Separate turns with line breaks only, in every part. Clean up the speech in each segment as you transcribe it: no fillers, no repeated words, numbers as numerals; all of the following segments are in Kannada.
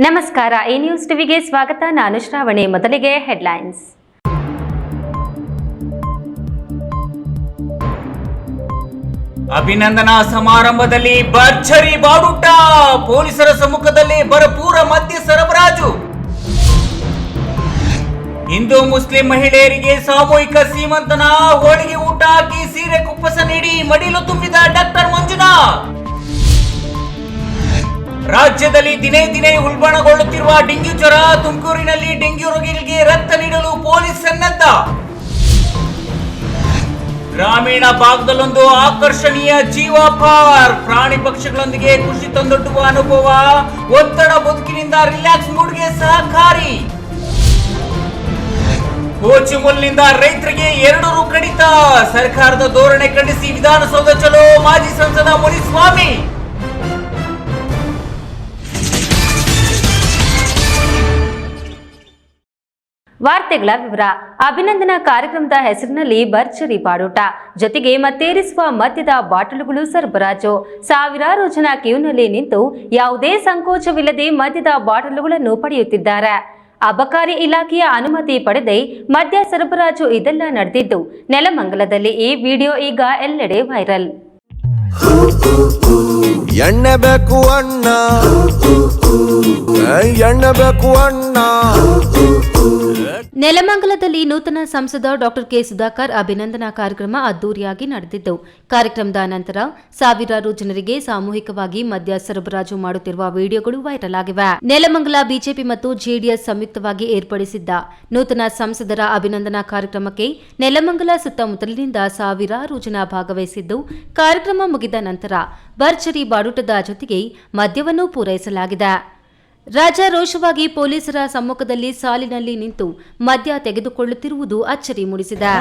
ನಮಸ್ಕಾರ, ಈ ನ್ಯೂಸ್ ಟಿವಿಗೆ ಸ್ವಾಗತ. ನಾನು ಶ್ರಾವಣಿ. ಮೊದಲಿಗೆ ಹೆಡ್ಲೈನ್ಸ್.
ಅಭಿನಂದನಾ ಸಮಾರಂಭದಲ್ಲಿ ಭರ್ಜರಿ ಬಾಡೂಟ, ಪೊಲೀಸರ ಸಮ್ಮುಖದಲ್ಲಿ ಭರಪೂರ ಮದ್ಯ ಸರಬರಾಜು. ಹಿಂದೂ ಮುಸ್ಲಿಂ ಮಹಿಳೆಯರಿಗೆ ಸಾಮೂಹಿಕ ಸೀಮಂತನ, ಹೋಳಿಗೆ ಊಟ ಹಾಕಿ ಸೀರೆ ಕುಪ್ಪಸ ನೀಡಿ ಮಡಿಲು ತುಂಬಿದ ಡಾಕ್ಟರ್ ಮಂಜುನಾಥ್. ರಾಜ್ಯದಲ್ಲಿ ದಿನೇ ದಿನೇ ಉಲ್ಬಣಗೊಳ್ಳುತ್ತಿರುವ ಡೆಂಗ್ಯೂ ಜ್ವರ, ತುಮಕೂರಿನಲ್ಲಿ ಡೆಂಗ್ಯೂ ರೋಗಿಗಳಿಗೆ ರಕ್ತ ನೀಡಲು ಪೊಲೀಸ್ ಸನ್ನದ್ಧ. ಗ್ರಾಮೀಣ ಭಾಗದಲ್ಲೊಂದು ಆಕರ್ಷಣೀಯ ಜೀವ ಪಾರ್ಕ್, ಪ್ರಾಣಿ ಪಕ್ಷಿಗಳೊಂದಿಗೆ ಖುಷಿ ತಂದೊಡ್ಡುವ ಅನುಭವ, ಒತ್ತಡ ಬದುಕಿನಿಂದ ರಿಲ್ಯಾಕ್ಸ್ ಮೂಡ್ಗೆ ಸಹಕಾರಿ. ಕೋಚಿಮುಲ್ನಿಂದ ರೈತರಿಗೆ 2 ರು ಕಡಿತ, ಸರ್ಕಾರದ ಧೋರಣೆ ಖಂಡಿಸಿ ವಿಧಾನಸೌಧ ಚಲೋ, ಮಾಜಿ ಸಂಸದ ಮುನಿಸ್ವಾಮಿ.
ವಾರ್ತೆಗಳ ವಿವರ. ಅಭಿನಂದನಾ ಕಾರ್ಯಕ್ರಮದ ಹೆಸರಿನಲ್ಲಿ ಭರ್ಜರಿ ಬಾಡೂಟ, ಜೊತೆಗೆ ಮತ್ತೇರಿಸುವ ಮದ್ಯದ ಬಾಟಲುಗಳು ಸರಬರಾಜು. ಸಾವಿರಾರು ಜನ ಕ್ಯೂನಲ್ಲಿ ನಿಂತು ಯಾವುದೇ ಸಂಕೋಚವಿಲ್ಲದೆ ಮದ್ಯದ ಬಾಟಲುಗಳನ್ನು ಪಡೆಯುತ್ತಿದ್ದಾರೆ. ಅಬಕಾರಿ ಇಲಾಖೆಯ ಅನುಮತಿ ಪಡೆದೇ ಮದ್ಯ ಸರಬರಾಜು ಇದೆಲ್ಲ ನಡೆದಿದ್ದು ನೆಲಮಂಗಲದಲ್ಲಿ. ಈ ವಿಡಿಯೋ ಈಗ ಎಲ್ಲೆಡೆ ವೈರಲ್.
ಎಣ್ಣೆ ಬೇಕು ಅಣ್ಣ, ಎಣ್ಣೆ ಬೇಕು ಅಣ್ಣ.
ನೆಲಮಂಗಲದಲ್ಲಿ ನೂತನ ಸಂಸದ ಡಾಕ್ಟರ್ ಕೆ ಸುಧಾಕರ್ ಅಭಿನಂದನಾ ಕಾರ್ಯಕ್ರಮ ಅದ್ದೂರಿಯಾಗಿ ನಡೆದಿದ್ದು, ಕಾರ್ಯಕ್ರಮದ ನಂತರ ಸಾವಿರಾರು ಜನರಿಗೆ ಸಾಮೂಹಿಕವಾಗಿ ಮದ್ಯ ಸರಬರಾಜು ಮಾಡುತ್ತಿರುವ ವಿಡಿಯೋಗಳು ವೈರಲ್ ಆಗಿವೆ. ನೆಲಮಂಗಲ ಬಿಜೆಪಿ ಮತ್ತು ಜೆಡಿಎಸ್ ಸಂಯುಕ್ತವಾಗಿ ಏರ್ಪಡಿಸಿದ್ದ ನೂತನ ಸಂಸದರ ಅಭಿನಂದನಾ ಕಾರ್ಯಕ್ರಮಕ್ಕೆ ನೆಲಮಂಗಲ ಸುತ್ತಮುತ್ತಲಿನಿಂದ ಸಾವಿರಾರು ಜನ ಭಾಗವಹಿಸಿದ್ದು, ಕಾರ್ಯಕ್ರಮ ಮುಗಿದ ನಂತರ ಭರ್ಜರಿ ಬಾಡೂಟದ ಜೊತೆಗೆ ಮದ್ಯವನ್ನು ಪೂರೈಸಲಾಗಿದೆ. ರಾಜಾರೋಷವಾಗಿ ಪೊಲೀಸರ ಸಮ್ಮುಖದಲ್ಲಿ ಸಾಲಿನಲ್ಲಿ ನಿಂತು ಮದ್ಯ ತೆಗೆದುಕೊಳ್ಳುತ್ತಿರುವುದು ಅಚ್ಚರಿ ಮೂಡಿಸಿದೆ.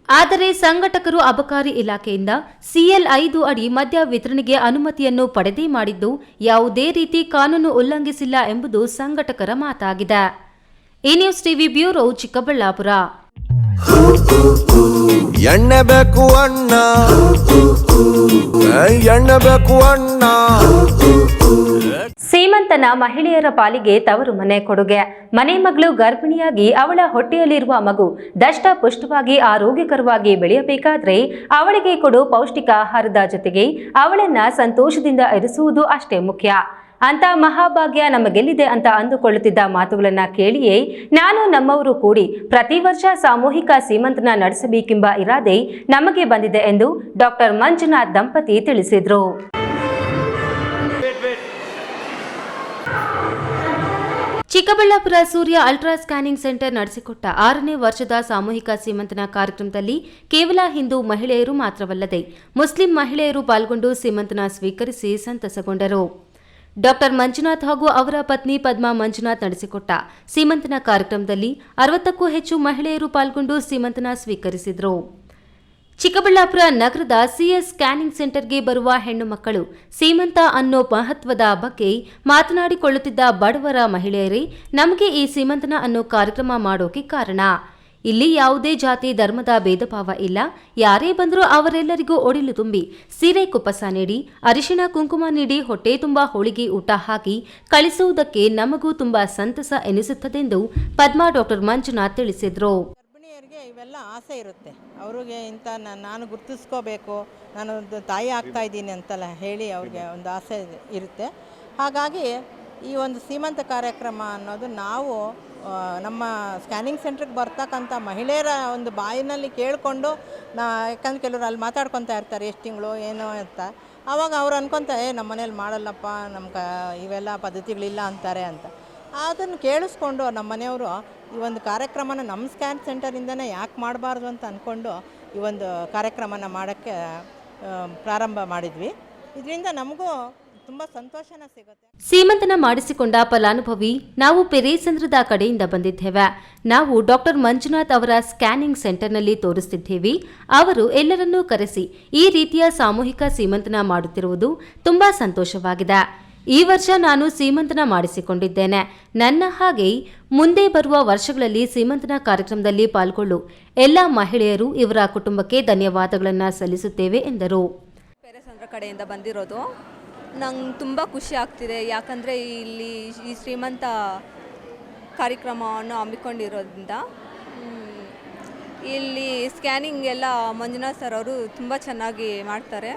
ಆದರೆ ಸಂಘಟಕರು ಅಬಕಾರಿ ಇಲಾಖೆಯಿಂದ CL5 ಅಡಿ ಮದ್ಯ ವಿತರಣೆಗೆ ಅನುಮತಿಯನ್ನು ಪಡೆದೇ ಮಾಡಿದ್ದು ಯಾವುದೇ ರೀತಿ ಕಾನೂನು ಉಲ್ಲಂಘಿಸಿಲ್ಲ ಎಂಬುದು ಸಂಘಟಕರ ಮಾತಾಗಿದೆ. ಈ ನ್ಯೂಸ್ ಟಿವಿ ಬ್ಯೂರೋ, ಚಿಕ್ಕಬಳ್ಳಾಪುರ.
ಎಣ್ಣೆ ಬೇಕು ಅಣ್ಣ, ಎಣ್ಣೆ ಬೇಕು ಅಣ್ಣ.
ಸೀಮಂತನ ಮಹಿಳೆಯರ ಪಾಲಿಗೆ ತವರು ಮನೆ ಕೊಡುಗೆ. ಮನೆ ಮಗಳು ಗರ್ಭಿಣಿಯಾಗಿ ಅವಳ ಹೊಟ್ಟೆಯಲ್ಲಿರುವ ಮಗು ದಷ್ಟಪುಷ್ಟವಾಗಿ ಆರೋಗ್ಯಕರವಾಗಿ ಬೆಳೆಯಬೇಕಾದ್ರೆ ಅವಳಿಗೆ ಕೊಡು ಪೌಷ್ಟಿಕ ಆಹಾರದ ಜೊತೆಗೆ ಅವಳನ್ನ ಸಂತೋಷದಿಂದ ಇರಿಸುವುದು ಅಷ್ಟೇ ಮುಖ್ಯ. ಅಂತ ಮಹಾಭಾಗ್ಯ ನಮಗೆಲ್ಲಿದೆ ಅಂತ ಅಂದುಕೊಳ್ಳುತ್ತಿದ್ದ ಮಾತುಗಳನ್ನ ಕೇಳಿಯೇ ನಾನು ನಮ್ಮವರು ಕೂಡಿ ಪ್ರತಿ ವರ್ಷ ಸಾಮೂಹಿಕ ಸೀಮಂತನ ನಡೆಸಬೇಕೆಂಬ ಇರಾದೆ ನಮಗೆ ಬಂದಿದೆ ಎಂದು ಡಾಕ್ಟರ್ ಮಂಜುನಾಥ್ ದಂಪತಿ ತಿಳಿಸಿದರು. ಚಿಕ್ಕಬಳ್ಳಾಪುರ ಸೂರ್ಯ ಅಲ್ಟ್ರಾ ಸ್ಕ್ಯಾನಿಂಗ್ ಸೆಂಟರ್ ನಡೆಸಿಕೊಟ್ಟ 6ನೇ ವರ್ಷದ ಸಾಮೂಹಿಕ ಸೀಮಂತನ ಕಾರ್ಯಕ್ರಮದಲ್ಲಿ ಕೇವಲ ಹಿಂದೂ ಮಹಿಳೆಯರು ಮಾತ್ರವಲ್ಲದೆ ಮುಸ್ಲಿಂ ಮಹಿಳೆಯರು ಪಾಲ್ಗೊಂಡು ಸೀಮಂತನ ಸ್ವೀಕರಿಸಿ ಸಂತಸಗೊಂಡರು. ಡಾಕ್ಟರ್ ಮಂಜುನಾಥ್ ಹಾಗೂ ಅವರ ಪತ್ನಿ ಪದ್ಮಾ ಮಂಜುನಾಥ್ ನಡೆಸಿಕೊಟ್ಟ ಸೀಮಂತನ ಕಾರ್ಯಕ್ರಮದಲ್ಲಿ 60ಕ್ಕೂ ಹೆಚ್ಚು ಮಹಿಳೆಯರು ಪಾಲ್ಗೊಂಡು ಸೀಮಂತನ ಸ್ವೀಕರಿಸಿದರು. ಚಿಕ್ಕಬಳ್ಳಾಪುರ ನಗರದ CS ಸ್ಕ್ಯಾನಿಂಗ್ ಸೆಂಟರ್ಗೆ ಬರುವ ಹೆಣ್ಣು ಮಕ್ಕಳು ಸೀಮಂತ ಅನ್ನೋ ಮಹತ್ವದ ಬಗ್ಗೆ ಮಾತನಾಡಿಕೊಳ್ಳುತ್ತಿದ್ದ ಬಡವರ ಮಹಿಳೆಯರೇ ನಮಗೆ ಈ ಸೀಮಂತನ ಅನ್ನೋ ಕಾರ್ಯಕ್ರಮ ಮಾಡೋಕೆ ಕಾರಣ. ಇಲ್ಲಿ ಯಾವುದೇ ಜಾತಿ ಧರ್ಮದ ಭೇದ ಭಾವ ಇಲ್ಲ. ಯಾರೇ ಬಂದರೂ ಅವರೆಲ್ಲರಿಗೂ ಒಡಿಲು ತುಂಬಿ ಸೀರೆ ಕುಪ್ಪಸ ನೀಡಿ ಅರಿಶಿಣ ಕುಂಕುಮ ನೀಡಿ ಹೊಟ್ಟೆ ತುಂಬಾ ಹೋಳಿಗೆ ಊಟ ಹಾಕಿ ಕಳಿಸುವುದಕ್ಕೆ ನಮಗೂ ತುಂಬಾ ಸಂತಸ ಎನಿಸುತ್ತದೆಂದು ಪದ್ಮಾ ಡಾಕ್ಟರ್ ಮಂಜುನಾಥ್ ತಿಳಿಸಿದರು.
ಗರ್ಭಿಣಿಯರಿಗೆ ಇವೆಲ್ಲ ಆಸೆ ಇರುತ್ತೆ. ಅವ್ರಿಗೆ ಇಂಥ ನಾನು ಗುರುತಿಸ್ಕೋಬೇಕು, ನಾನು ತಾಯಿ ಆಗ್ತಾ ಇದ್ದೀನಿ ಅಂತೆಲ್ಲ ಹೇಳಿ ಅವ್ರಿಗೆ ಒಂದು ಆಸೆ ಇರುತ್ತೆ. ಹಾಗಾಗಿ ಈ ಒಂದು ಸೀಮಂತ ಕಾರ್ಯಕ್ರಮ ಅನ್ನೋದು ನಾವು ನಮ್ಮ ಸ್ಕ್ಯಾನಿಂಗ್ ಸೆಂಟ್ರಿಗೆ ಬರ್ತಕ್ಕಂಥ ಮಹಿಳೆಯರ ಒಂದು ಬಾಯಿನಲ್ಲಿ ಕೇಳಿಕೊಂಡು ಯಾಕಂದ್ರೆ ಕೆಲವರು ಅಲ್ಲಿ ಮಾತಾಡ್ಕೊತಾ ಇರ್ತಾರೆ ಎಷ್ಟು ತಿಂಗಳು ಏನೋ ಅಂತ. ಆವಾಗ ಅವ್ರು ಅನ್ಕೊತಾರೆ ನಮ್ಮ ಮನೇಲಿ ಮಾಡಲ್ಲಪ್ಪ, ನಮ್ಗೆ ಇವೆಲ್ಲ ಪದ್ಧತಿಗಳಿಲ್ಲ ಅಂತಾರೆ ಅಂತ. ಅದನ್ನು ಕೇಳಿಸ್ಕೊಂಡು ನಮ್ಮ ಮನೆಯವರು ಈ ಒಂದು ಕಾರ್ಯಕ್ರಮನ ನಮ್ಮ ಸ್ಕ್ಯಾನ್ ಸೆಂಟರಿಂದನೇ ಯಾಕೆ ಮಾಡಬಾರ್ದು ಅಂತ ಅಂದ್ಕೊಂಡು ಈ ಒಂದು ಕಾರ್ಯಕ್ರಮನ ಮಾಡೋಕ್ಕೆ ಪ್ರಾರಂಭ ಮಾಡಿದ್ವಿ. ಇದರಿಂದ ನಮಗೂ ತುಂಬ ಸಂತೋಷನ ಸಿಗುತ್ತೆ.
ಸೀಮಂತನ ಮಾಡಿಸಿಕೊಂಡ ಫಲಾನುಭವಿ ನಾವು ಪೆರೇಸಂದ್ರದ ಕಡೆಯಿಂದ ಬಂದಿದ್ದೇವೆ. ನಾವು ಡಾಕ್ಟರ್ ಮಂಜುನಾಥ್ ಅವರ ಸ್ಕ್ಯಾನಿಂಗ್ ಸೆಂಟರ್ನಲ್ಲಿ ತೋರಿಸುತ್ತಿದ್ದೇವೆ. ಅವರು ಎಲ್ಲರನ್ನೂ ಕರೆಸಿ ಈ ರೀತಿಯ ಸಾಮೂಹಿಕ ಸೀಮಂತನ ಮಾಡುತ್ತಿರುವುದು ತುಂಬಾ ಸಂತೋಷವಾಗಿದೆ. ಈ ವರ್ಷ ನಾನು ಸೀಮಂತನ ಮಾಡಿಸಿಕೊಂಡಿದ್ದೇನೆ. ನನ್ನ ಹಾಗೆ ಮುಂದೆ ಬರುವ ವರ್ಷಗಳಲ್ಲಿ ಸೀಮಂತನ ಕಾರ್ಯಕ್ರಮದಲ್ಲಿ ಪಾಲ್ಗೊಳ್ಳು ಎಲ್ಲ ಮಹಿಳೆಯರು ಇವರ ಕುಟುಂಬಕ್ಕೆ ಧನ್ಯವಾದಗಳನ್ನು ಸಲ್ಲಿಸುತ್ತೇವೆ ಎಂದರು.
ಪೇರೆಸಂದ್ರ ಕಡೆಯಿಂದ ಬಂದಿರೋದು ನಂಗೆ ತುಂಬ ಖುಷಿ ಆಗ್ತಿದೆ. ಯಾಕಂದರೆ ಇಲ್ಲಿ ಈ ಶ್ರೀಮಂತ ಕಾರ್ಯಕ್ರಮವನ್ನು ಹಮ್ಮಿಕೊಂಡಿರೋದ್ರಿಂದ ಇಲ್ಲಿ ಸ್ಕ್ಯಾನಿಂಗ್ ಎಲ್ಲ ಮಂಜುನಾಥ್ ಸರ್ ಅವರು ತುಂಬ ಚೆನ್ನಾಗಿ ಮಾಡ್ತಾರೆ.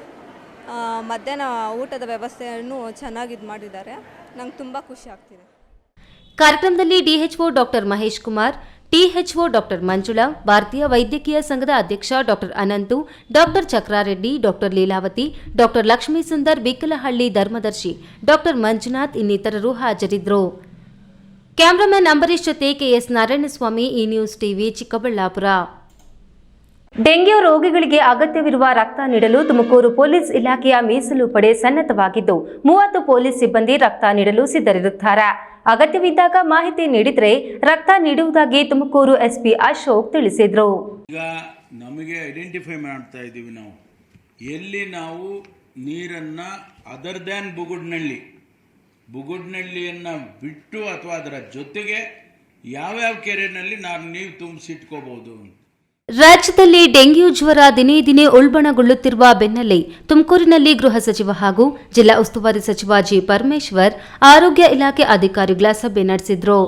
ಮಧ್ಯಾಹ್ನ ಊಟದ ವ್ಯವಸ್ಥೆಯನ್ನು ಚೆನ್ನಾಗಿ ಮಾಡಿದ್ದಾರೆ. ನಂಗೆ ತುಂಬ ಖುಷಿ ಆಗ್ತಿದೆ.
ಕಾರ್ಯಕ್ರಮದಲ್ಲಿ DHO doctor Mahesh Kumar, THO doctor Manjula, ಭಾರತೀಯ ವೈದ್ಯಕೀಯ ಸಂಘದ ಅಧ್ಯಕ್ಷ doctor Ananthu, doctor Chakrareddy, doctor Leelavathi, doctor Lakshmi Sundar, Bikkalahalli ಧರ್ಮದರ್ಶಿ, ಡಾಕ್ಟರ್ ಮಂಜುನಾಥ್ ಇನ್ನಿತರರು ಹಾಜರಿದ್ದರು. ಕ್ಯಾಮರಾಮನ್ ಅಂಬರೀಶ್ ಜೊತೆ ಕೆಎಸ್ ನಾರಾಯಣಸ್ವಾಮಿ, ಈ ನ್ಯೂಸ್ ಟಿವಿ, ಚಿಕ್ಕಬಳ್ಳಾಪುರ. ಡೆಂಗ್ಯೂ ರೋಗಿಗಳಿಗೆ ಅಗತ್ಯವಿರುವ ರಕ್ತ ನೀಡಲು ತುಮಕೂರು ಪೊಲೀಸ್ ಇಲಾಖೆಯ ಮೀಸಲು ಪಡೆ ಸನ್ನದ್ಧವಾಗಿದ್ದು 30 ಪೊಲೀಸ್ ಸಿಬ್ಬಂದಿ ರಕ್ತ ನೀಡಲು ಸಿದ್ಧರಿರುತ್ತಾರೆ. ಅಗತ್ಯವಿದ್ದಾಗ ಮಾಹಿತಿ ನೀಡಿದರೆ ರಕ್ತ ನೀಡುವುದಾಗಿ ತುಮಕೂರು ಎಸ್ಪಿ ಅಶೋಕ್ ತಿಳಿಸಿದರು.
ಈಗ ನಮಗೆ ಐಡೆಂಟಿಫೈ ಮಾಡ್ತಾ ಇದ್ದೀವಿ ನಾವು ಎಲ್ಲಿ ನಾವು ನೀರನ್ನು ಅದರ್ ದ್ಯಾನ್ ಬುಗುಡ್ನಳ್ಳಿಯನ್ನು ಬಿಟ್ಟು ಅಥವಾ ಅದರ ಜೊತೆಗೆ ಯಾವ್ಯಾವ ಕೆರೆಯಲ್ಲಿ ನಾವು ನೀರು ತುಂಬಿಸಿಟ್ಕೋಬಹುದು.
ರಾಜ್ಯದಲ್ಲಿ ಡೆಂಗ್ಯೂ ಜ್ವರ ದಿನೇ ದಿನೇ ಉಲ್ಬಣಗೊಳ್ಳುತ್ತಿರುವ ಬೆನ್ನಲ್ಲೇ ತುಮಕೂರಿನಲ್ಲಿ ಗೃಹ ಸಚಿವ ಹಾಗೂ ಜಿಲ್ಲಾ ಉಸ್ತುವಾರಿ ಸಚಿವ ಜಿ ಪರಮೇಶ್ವರ್ ಆರೋಗ್ಯ ಇಲಾಖೆ ಅಧಿಕಾರಿಗಳ ಸಭೆ ನಡೆಸಿದರು.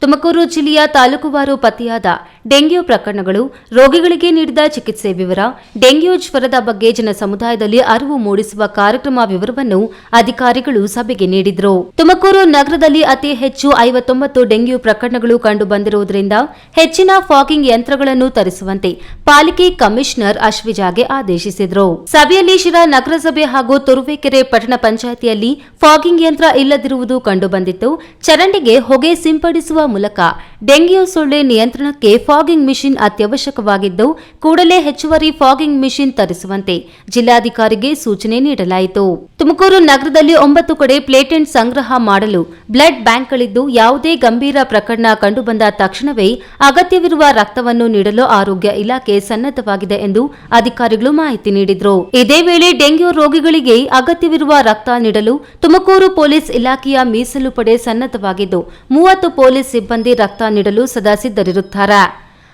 ತುಮಕೂರು ಜಿಲ್ಲೆಯ ತಾಲೂಕುವಾರು ಪತ್ತೆಯಾದ ಡೆಂಗ್ಯೂ ಪ್ರಕರಣಗಳು, ರೋಗಿಗಳಿಗೆ ನೀಡಿದ ಚಿಕಿತ್ಸೆ ವಿವರ, ಡೆಂಗ್ಯೂ ಜ್ವರದ ಬಗ್ಗೆ ಜನ ಸಮುದಾಯದಲ್ಲಿ ಅರಿವು ಮೂಡಿಸುವ ಕಾರ್ಯಕ್ರಮ ವಿವರವನ್ನು ಅಧಿಕಾರಿಗಳು ಸಭೆಗೆ ನೀಡಿದರು. ತುಮಕೂರು ನಗರದಲ್ಲಿ ಅತಿ ಹೆಚ್ಚು 59 ಡೆಂಗ್ಯೂ ಪ್ರಕರಣಗಳು ಕಂಡು ಬಂದಿರುವುದರಿಂದ ಹೆಚ್ಚಿನ ಫಾಗಿಂಗ್ ಯಂತ್ರಗಳನ್ನು ತರಿಸುವಂತೆ ಪಾಲಿಕೆ ಕಮಿಷನರ್ ಅಶ್ವಿಜಾಗೆ ಆದೇಶಿಸಿದರು. ಸಭೆಯಲ್ಲಿ ಶಿರಾ ನಗರಸಭೆ ಹಾಗೂ ತುರುವೇಕೆರೆ ಪಟ್ಟಣ ಪಂಚಾಯಿತಿಯಲ್ಲಿ ಫಾಗಿಂಗ್ ಯಂತ್ರ ಇಲ್ಲದಿರುವುದು ಕಂಡುಬಂದಿತ್ತು. ಚರಂಡಿಗೆ ಹೊಗೆ ಸಿಂಪಡಿಸುವ ಮೂಲಕ ಡೆಂಗ್ಯೂ ಸೊಳ್ಳೆ ನಿಯಂತ್ರಣಕ್ಕೆ ಫಾಗಿಂಗ್ ಮಿಷಿನ್ ಅತ್ಯವಶ್ಯಕವಾಗಿದ್ದು ಕೂಡಲೇ ಹೆಚ್ಚುವರಿ ಫಾಗಿಂಗ್ ಮಿಷಿನ್ ತರಿಸುವಂತೆ ಜಿಲ್ಲಾಧಿಕಾರಿಗೆ ಸೂಚನೆ ನೀಡಲಾಯಿತು. ತುಮಕೂರು ನಗರದಲ್ಲಿ 9 ಕಡೆ ಪ್ಲೇಟೆಂಟ್ ಸಂಗ್ರಹ ಮಾಡಲು ಬ್ಲಡ್ ಬ್ಯಾಂಕ್ಗಳಿದ್ದು ಯಾವುದೇ ಗಂಭೀರ ಪ್ರಕರಣ ಕಂಡುಬಂದ ತಕ್ಷಣವೇ ಅಗತ್ಯವಿರುವ ರಕ್ತವನ್ನು ನೀಡಲು ಆರೋಗ್ಯ ಇಲಾಖೆ ಸನ್ನದ್ಧವಾಗಿದೆ ಎಂದು ಅಧಿಕಾರಿಗಳು ಮಾಹಿತಿ ನೀಡಿದರು. ಇದೇ ವೇಳೆ ಡೆಂಗ್ಯೂ ರೋಗಿಗಳಿಗೆ ಅಗತ್ಯವಿರುವ ರಕ್ತ ನೀಡಲು ತುಮಕೂರು ಪೊಲೀಸ್ ಇಲಾಖೆಯ ಮೀಸಲು ಪಡೆ ಸನ್ನದ್ಧವಾಗಿದ್ದು 30 ಪೊಲೀಸ್ ಸಿಬ್ಬಂದಿ ರಕ್ತ ನೀಡಲು ಸದಾ ಸಿದ್ಧರಿರುತ್ತಾರೆ.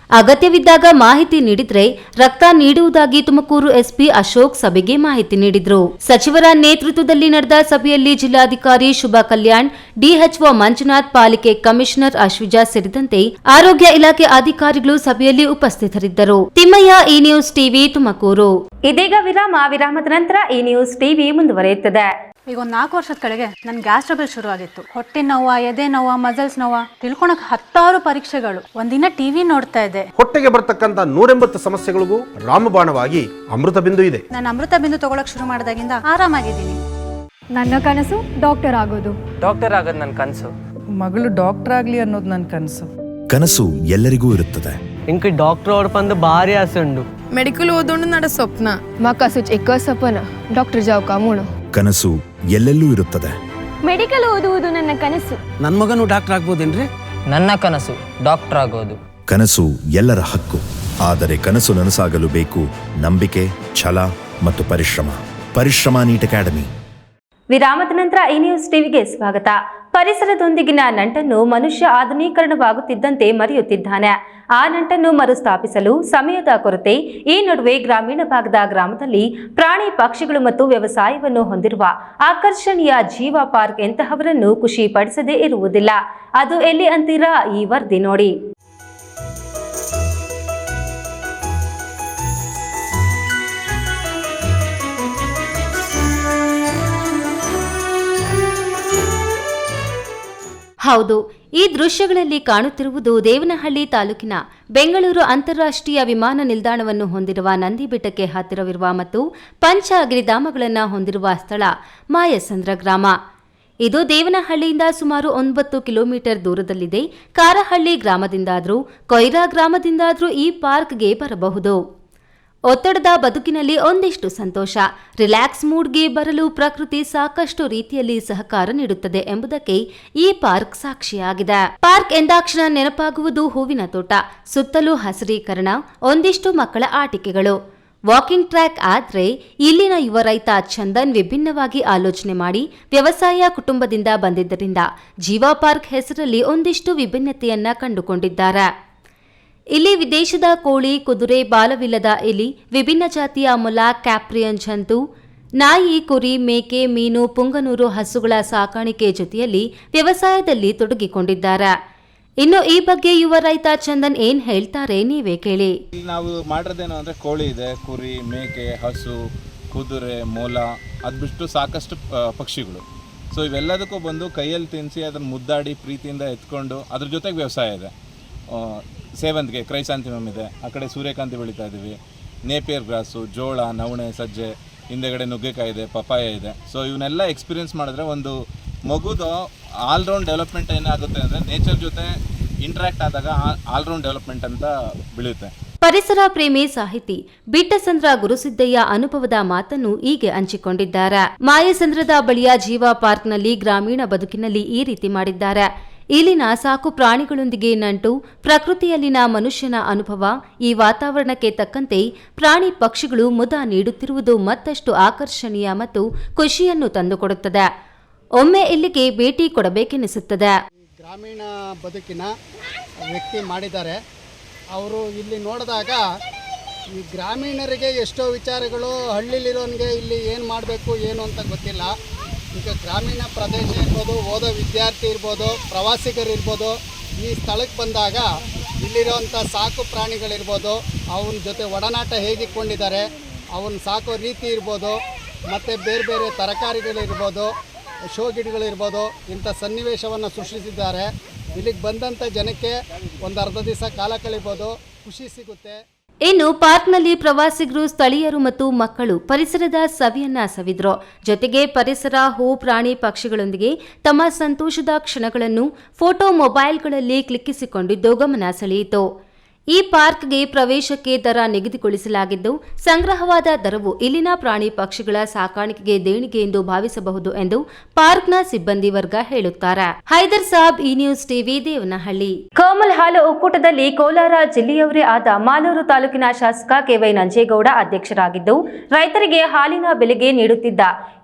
ಅಗತ್ಯವಿದ್ದಾಗ ಮಾಹಿತಿ ನೀಡಿದರೆ ರಕ್ತ ನೀಡುವುದಾಗಿ ತುಮಕೂರು ಎಸ್ಪಿ ಅಶೋಕ್ ಸಭೆಗೆ ಮಾಹಿತಿ ನೀಡಿದರು. ಸಚಿವರ ನೇತೃತ್ವದಲ್ಲಿ ನಡೆದ ಸಭೆಯಲ್ಲಿ ಜಿಲ್ಲಾಧಿಕಾರಿ ಶುಭಾ ಕಲ್ಯಾಣ್, ಡಿಎಚ್ಒ ಮಂಜುನಾಥ್, ಪಾಲಿಕೆ ಕಮಿಷನರ್ ಅಶ್ವಿಜಾ ಸೇರಿದಂತೆ ಆರೋಗ್ಯ ಇಲಾಖೆ ಅಧಿಕಾರಿಗಳು ಸಭೆಯಲ್ಲಿ ಉಪಸ್ಥಿತರಿದ್ದರು. ತಿಮ್ಮಯ್ಯ, ಈ ನ್ಯೂಸ್ ಟಿವಿ, ತುಮಕೂರು. ಇದೀಗ ವಿರಾಮದ ನಂತರ ಈ ನ್ಯೂಸ್ ಟಿವಿ ಮುಂದುವರಿಯುತ್ತದೆ.
ಈಗ ಒಂದು 4 ವರ್ಷದ ಕೆಳಗೆ ನನ್ನ ಗ್ಯಾಸ್ ಟ್ರಬಲ್ ಶುರು ಆಗಿತ್ತು. ಹೊಟ್ಟೆ ನೋವು, ಎದೆ ನೋವು, ಮಸಲ್ಸ್ ನೋವು, ತಿಳ್ಕೊಳಕ್ 10 ಪರೀಕ್ಷೆಗಳು. ಒಂದಿನ ಟಿವಿ ನೋಡ್ತಾ ಇದ್ದೆ.
ಹೊಟ್ಟೆಗೆ ಬರ್ತಕ್ಕಂತ 180 ಸಮಸ್ಯೆಗಳಿಗೂ ರಾಮಬಾಣವಾಗಿ ಅಮೃತ ಬಿಂದು ಇದೆ.
ನಾನು ಅಮೃತ ಬಿಂದು ತಗೊಳಕ್ ಶುರು ಮಾಡಿದಾಗಿಂದ ಆರಾಮಾಗಿದ್ದೀನಿ.
ನನ್ನ ಕನಸು ಡಾಕ್ಟರ್ ಆಗೋದು
ನನ್ನ ಕನಸು.
ಮಗಳು ಡಾಕ್ಟರ್ ಆಗ್ಲಿ ಅನ್ನೋದು ನನ್ನ ಕನಸು.
ಕನಸು ಎಲ್ಲರಿಗೂ ಇರುತ್ತದೆ.
ಇಂಕ ಡಾಕ್ಟರ್ ಅವ್ರ ಬಂದು ಭಾರಿ ಆಸೆ ಉಂಡು.
ಮೆಡಿಕಲ್ ಓದೋಣ ನಡ ಸ್ವಪ್ನ.
ಮಕ್ಕಸು ಚಿಕ್ಕ ಸಪನ ಡಾಕ್ಟರ್ ಜಾವ್ ಕಾಮೂಣ.
ಕನಸು ಎಲ್ಲೆಲ್ಲೂ ಇರುತ್ತದೆ.
ಮೆಡಿಕಲ್ ಓದುವುದು ನನ್ನ ಕನಸು.
ನನ್ನ ಮಗನು ಡಾಕ್ಟರ್ ಆಗ್ಬೋದೇನ್ರಿ? ನನ್ನ ಕನಸು ಡಾಕ್ಟರ್ ಆಗೋದು.
ಕನಸು ಎಲ್ಲರ ಹಕ್ಕು. ಆದರೆ ಕನಸು ನನಸಾಗಲು ಬೇಕು ನಂಬಿಕೆ, ಛಲ ಮತ್ತು ಪರಿಶ್ರಮ. Neat academy.
ವಿರಾಮದ ನಂತರ ಈ ನ್ಯೂಸ್ ಟಿವಿಗೆ ಸ್ವಾಗತ. ಪರಿಸರದೊಂದಿಗಿನ ನಂಟನ್ನು ಮನುಷ್ಯ ಆಧುನೀಕರಣವಾಗುತ್ತಿದ್ದಂತೆ ಮರೆಯುತ್ತಿದ್ದಾನೆ. ಆ ನಂಟನ್ನು ಮರುಸ್ಥಾಪಿಸಲು ಸಮಯದ ಕೊರತೆ. ಈ ನಡುವೆ ಗ್ರಾಮೀಣ ಭಾಗದ ಗ್ರಾಮದಲ್ಲಿ ಪ್ರಾಣಿ ಪಕ್ಷಿಗಳು ಮತ್ತು ವ್ಯವಸಾಯವನ್ನು ಹೊಂದಿರುವ ಆಕರ್ಷಣೀಯ ಜೀವ ಪಾರ್ಕ್ ಎಂತಹವರನ್ನು ಖುಷಿ ಪಡಿಸದೇ ಇರುವುದಿಲ್ಲ. ಅದು ಎಲ್ಲಿ ಅಂತೀರಾ? ಈ ವರದಿ ನೋಡಿ. ಹೌದು, ಈ ದೃಶ್ಯಗಳಲ್ಲಿ ಕಾಣುತ್ತಿರುವುದು ದೇವನಹಳ್ಳಿ ತಾಲೂಕಿನ ಬೆಂಗಳೂರು ಅಂತಾರಾಷ್ಟ್ರೀಯ ವಿಮಾನ ನಿಲ್ದಾಣವನ್ನು ಹೊಂದಿರುವ ನಂದಿಬೆಟ್ಟಕ್ಕೆ ಹತ್ತಿರವಿರುವ ಮತ್ತು ಪಂಚಗಿರಿಧಾಮಗಳನ್ನು ಹೊಂದಿರುವ ಸ್ಥಳ ಮಾಯಸಂದ್ರ ಗ್ರಾಮ. ಇದು ದೇವನಹಳ್ಳಿಯಿಂದ ಸುಮಾರು 9 ಕಿಲೋಮೀಟರ್ ದೂರದಲ್ಲಿದೆ. ಕಾರಹಳ್ಳಿ ಗ್ರಾಮದಿಂದಾದರೂ ಕೊಯ್ರಾ ಗ್ರಾಮದಿಂದಾದರೂ ಈ ಪಾರ್ಕ್ಗೆ ಬರಬಹುದು. ಒತ್ತಡದ ಬದುಕಿನಲ್ಲಿ ಒಂದಿಷ್ಟು ಸಂತೋಷ, ರಿಲ್ಯಾಕ್ಸ್ ಮೂಡ್ಗೆ ಬರಲು ಪ್ರಕೃತಿ ಸಾಕಷ್ಟು ರೀತಿಯಲ್ಲಿ ಸಹಕಾರ ನೀಡುತ್ತದೆ ಎಂಬುದಕ್ಕೆ ಈ ಪಾರ್ಕ್ ಸಾಕ್ಷಿಯಾಗಿದೆ. ಪಾರ್ಕ್ ಎಂದಾಕ್ಷಣ ನೆನಪಾಗುವುದು ಹೂವಿನ ತೋಟ, ಸುತ್ತಲೂ ಹಸಿರೀಕರಣ, ಒಂದಿಷ್ಟು ಮಕ್ಕಳ ಆಟಿಕೆಗಳು, ವಾಕಿಂಗ್ ಟ್ರ್ಯಾಕ್ ಆದರೆ ಇಲ್ಲಿನ ಯುವ ರೈತ ಚಂದನ್ ವಿಭಿನ್ನವಾಗಿ ಆಲೋಚನೆ ಮಾಡಿ ವ್ಯವಸಾಯ ಕುಟುಂಬದಿಂದ ಬಂದಿದ್ದರಿಂದ ಜೀವಾ ಪಾರ್ಕ್ ಹೆಸರಲ್ಲಿ ಒಂದಿಷ್ಟು ವಿಭಿನ್ನತೆಯನ್ನ ಕಂಡುಕೊಂಡಿದ್ದಾರೆ. ಇಲ್ಲಿ ವಿದೇಶದ ಕೋಳಿ, ಕುದುರೆ, ಬಾಲವಿಲ್ಲದ ಇಲಿ, ವಿಭಿನ್ನ ಜಾತಿಯ ಮೊಲ, ಕ್ಯಾಪ್ರಿಯನ್ ಜಂತು, ನಾಯಿ, ಕುರಿ, ಮೇಕೆ, ಮೀನು, ಪುಂಗನೂರು ಹಸುಗಳ ಸಾಕಾಣಿಕೆ ಜೊತೆಯಲ್ಲಿ ವ್ಯವಸಾಯದಲ್ಲಿ ತೊಡಗಿಕೊಂಡಿದ್ದಾರೆ. ಇನ್ನು ಈ ಬಗ್ಗೆ ಯುವ ರೈತ ಚಂದನ್ ಏನ್ ಹೇಳ್ತಾರೆ ನೀವೇ ಕೇಳಿ.
ನಾವು ಮಾಡಿರೋದೇನು ಅಂದರೆ ಕೋಳಿ ಇದೆ, ಕುರಿ, ಮೇಕೆ, ಹಸು, ಕುದುರೆ, ಮೊಲ, ಅದು ಬಿಟ್ಟು ಸಾಕಷ್ಟು ಪಕ್ಷಿಗಳು. ಸೊ ಇವೆಲ್ಲದಕ್ಕೂ ಬಂದು ಕೈಯಲ್ಲಿ ತಿನ್ನಿಸಿ ಅದನ್ನು ಮುದ್ದಾಡಿ ಪ್ರೀತಿಯಿಂದ ಎತ್ಕೊಂಡು ಅದ್ರ ಜೊತೆಗೆ ವ್ಯವಸಾಯ ಇದೆ. ಸೇವಂತಿಗೆ, ಕ್ರೈಸಾಂಥಿಮಮ್ ಇದೆ, ಆ ಕಡೆ ಸೂರ್ಯಕಾಂತಿ ಬೆಳೀತಾ ಇದ್ದೀವಿ, ನೇಪಿಯರ್ ಗ್ರಾಸು, ಜೋಳ, ನವಣೆ, ಸಜ್ಜೆ, ಹಿಂದೆಗಡೆ ನುಗ್ಗೆಕಾಯಿ ಇದೆ, ಪಪಾಯ ಇದೆ. ಸೊ ಇವನ್ನೆಲ್ಲ ಎಕ್ಸ್ಪೀರಿಯೆನ್ಸ್ ಮಾಡಿದ್ರೆ ಒಂದು ಮಗುದು ಆಲ್ರೌಂಡ್ ಡೆವಲಪ್ಮೆಂಟ್ ಏನಾಗುತ್ತೆ ಅಂದರೆ ನೇಚರ್ ಜೊತೆ ಇಂಟ್ರ್ಯಾಕ್ಟ್ ಆದಾಗ ಆಲ್ರೌಂಡ್ ಡೆವಲಪ್ಮೆಂಟ್ ಅಂತ ಬೆಳೆಯುತ್ತೆ.
ಪರಿಸರ ಪ್ರೇಮಿ ಸಾಹಿತಿ ಬಿಟ್ಟಸಂದ್ರ ಗುರುಸಿದ್ದಯ್ಯ ಅನುಭವದ ಮಾತನ್ನು ಹೀಗೆ ಹಂಚಿಕೊಂಡಿದ್ದಾರೆ. ಮಾಯಸಂದ್ರದ ಬಳಿಯ ಜೀವಾ ಪಾರ್ಕ್ನಲ್ಲಿ ಗ್ರಾಮೀಣ ಬದುಕಿನಲ್ಲಿ ಈ ರೀತಿ ಮಾಡಿದ್ದಾರೆ. ಇಲ್ಲಿನ ಸಾಕು ಪ್ರಾಣಿಗಳೊಂದಿಗೆ ನಂಟು, ಪ್ರಕೃತಿಯಲ್ಲಿನ ಮನುಷ್ಯನ ಅನುಭವ, ಈ ವಾತಾವರಣಕ್ಕೆ ತಕ್ಕಂತೆ ಪ್ರಾಣಿ ಪಕ್ಷಿಗಳು ಮುದ ನೀಡುತ್ತಿರುವುದು ಮತ್ತಷ್ಟು ಆಕರ್ಷಣೀಯ ಮತ್ತು ಖುಷಿಯನ್ನು ತಂದುಕೊಡುತ್ತದೆ. ಒಮ್ಮೆ ಇಲ್ಲಿಗೆ ಭೇಟಿ ಕೊಡಬೇಕೆನಿಸುತ್ತದೆ.
ಗ್ರಾಮೀಣ ಬದುಕಿನ ವ್ಯಕ್ತಿ ಮಾಡಿದ್ದಾರೆ. ಅವರು ಇಲ್ಲಿ ನೋಡಿದಾಗ ಈ ಗ್ರಾಮೀಣರಿಗೆ ಎಷ್ಟೋ ವಿಚಾರಗಳು ಹಳ್ಳಿಲಿರೋನಿಗೆ ಇಲ್ಲಿ ಏನು ಮಾಡಬೇಕು ಏನು ಅಂತ ಗೊತ್ತಿಲ್ಲ. ಈಗ ಗ್ರಾಮೀಣ ಪ್ರದೇಶ ಇರ್ಬೋದು, ಓದೋ ವಿದ್ಯಾರ್ಥಿ ಇರ್ಬೋದು, ಪ್ರವಾಸಿಗರಿರ್ಬೋದು, ಈ ಸ್ಥಳಕ್ಕೆ ಬಂದಾಗ ಇಲ್ಲಿರೋವಂಥ ಸಾಕು ಪ್ರಾಣಿಗಳಿರ್ಬೋದು, ಅವನ ಜೊತೆ ಒಡನಾಟ ಹೇಗಿಕೊಂಡಿದ್ದಾರೆ, ಅವನ್ನ ಸಾಕೋ ರೀತಿ ಇರ್ಬೋದು, ಮತ್ತು ಬೇರೆ ಬೇರೆ ತರಕಾರಿಗಳಿರ್ಬೋದು, ಶೋ ಗಿಡಗಳಿರ್ಬೋದು, ಇಂಥ ಸನ್ನಿವೇಶವನ್ನು ಸೃಷ್ಟಿಸಿದ್ದಾರೆ. ಇಲ್ಲಿಗೆ ಬಂದಂಥ ಜನಕ್ಕೆ ಒಂದು ಅರ್ಧ ದಿವಸ ಕಾಲ ಕಳಿಬೋದು, ಖುಷಿ ಸಿಗುತ್ತೆ.
ಇನ್ನು ಪಾರ್ಕ್ನಲ್ಲಿ ಪ್ರವಾಸಿಗರು, ಸ್ಥಳೀಯರು ಮತ್ತು ಮಕ್ಕಳು ಪರಿಸರದ ಸವಿಯನ್ನ ಸವಿದ್ರು. ಜೊತೆಗೆ ಪರಿಸರ, ಹೂ, ಪ್ರಾಣಿ, ಪಕ್ಷಿಗಳೊಂದಿಗೆ ತಮ್ಮ ಸಂತೋಷದ ಕ್ಷಣಗಳನ್ನು ಫೋಟೋ ಮೊಬೈಲ್ಗಳಲ್ಲಿ ಕ್ಲಿಕ್ಕಿಸಿಕೊಂಡಿದ್ದು ಗಮನ ಸೆಳೆಯಿತು. ಈ ಪಾರ್ಕ್ಗೆ ಪ್ರವೇಶಕ್ಕೆ ದರ ನಿಗದಿಗೊಳಿಸಲಾಗಿದ್ದು, ಸಂಗ್ರಹವಾದ ದರವು ಇಲ್ಲಿನ ಪ್ರಾಣಿ ಪಕ್ಷಿಗಳ ಸಾಕಾಣಿಕೆಗೆ ದೇಣಿಗೆ ಎಂದು ಭಾವಿಸಬಹುದು ಎಂದು ಪಾರ್ಕ್ನ ಸಿಬ್ಬಂದಿ ವರ್ಗ ಹೇಳುತ್ತಾರೆ. ಹೈದರ್ ಸಾಬ್, ಈ ನ್ಯೂಸ್ ಟಿವಿ, ದೇವನಹಳ್ಳಿ. ಕೋಮಲ್ ಹಾಲು ಒಕ್ಕೂಟದಲ್ಲಿ ಕೋಲಾರ ಜಿಲ್ಲೆಯವರೇ ಆದ ಮಾಲೂರು ತಾಲೂಕಿನ ಶಾಸಕ ಕೆವೈ ನಂಜೇಗೌಡ ಅಧ್ಯಕ್ಷರಾಗಿದ್ದು, ರೈತರಿಗೆ ಹಾಲಿನ ಬೆಲೆಗೆ ನೀಡುತ್ತಿದ್ದ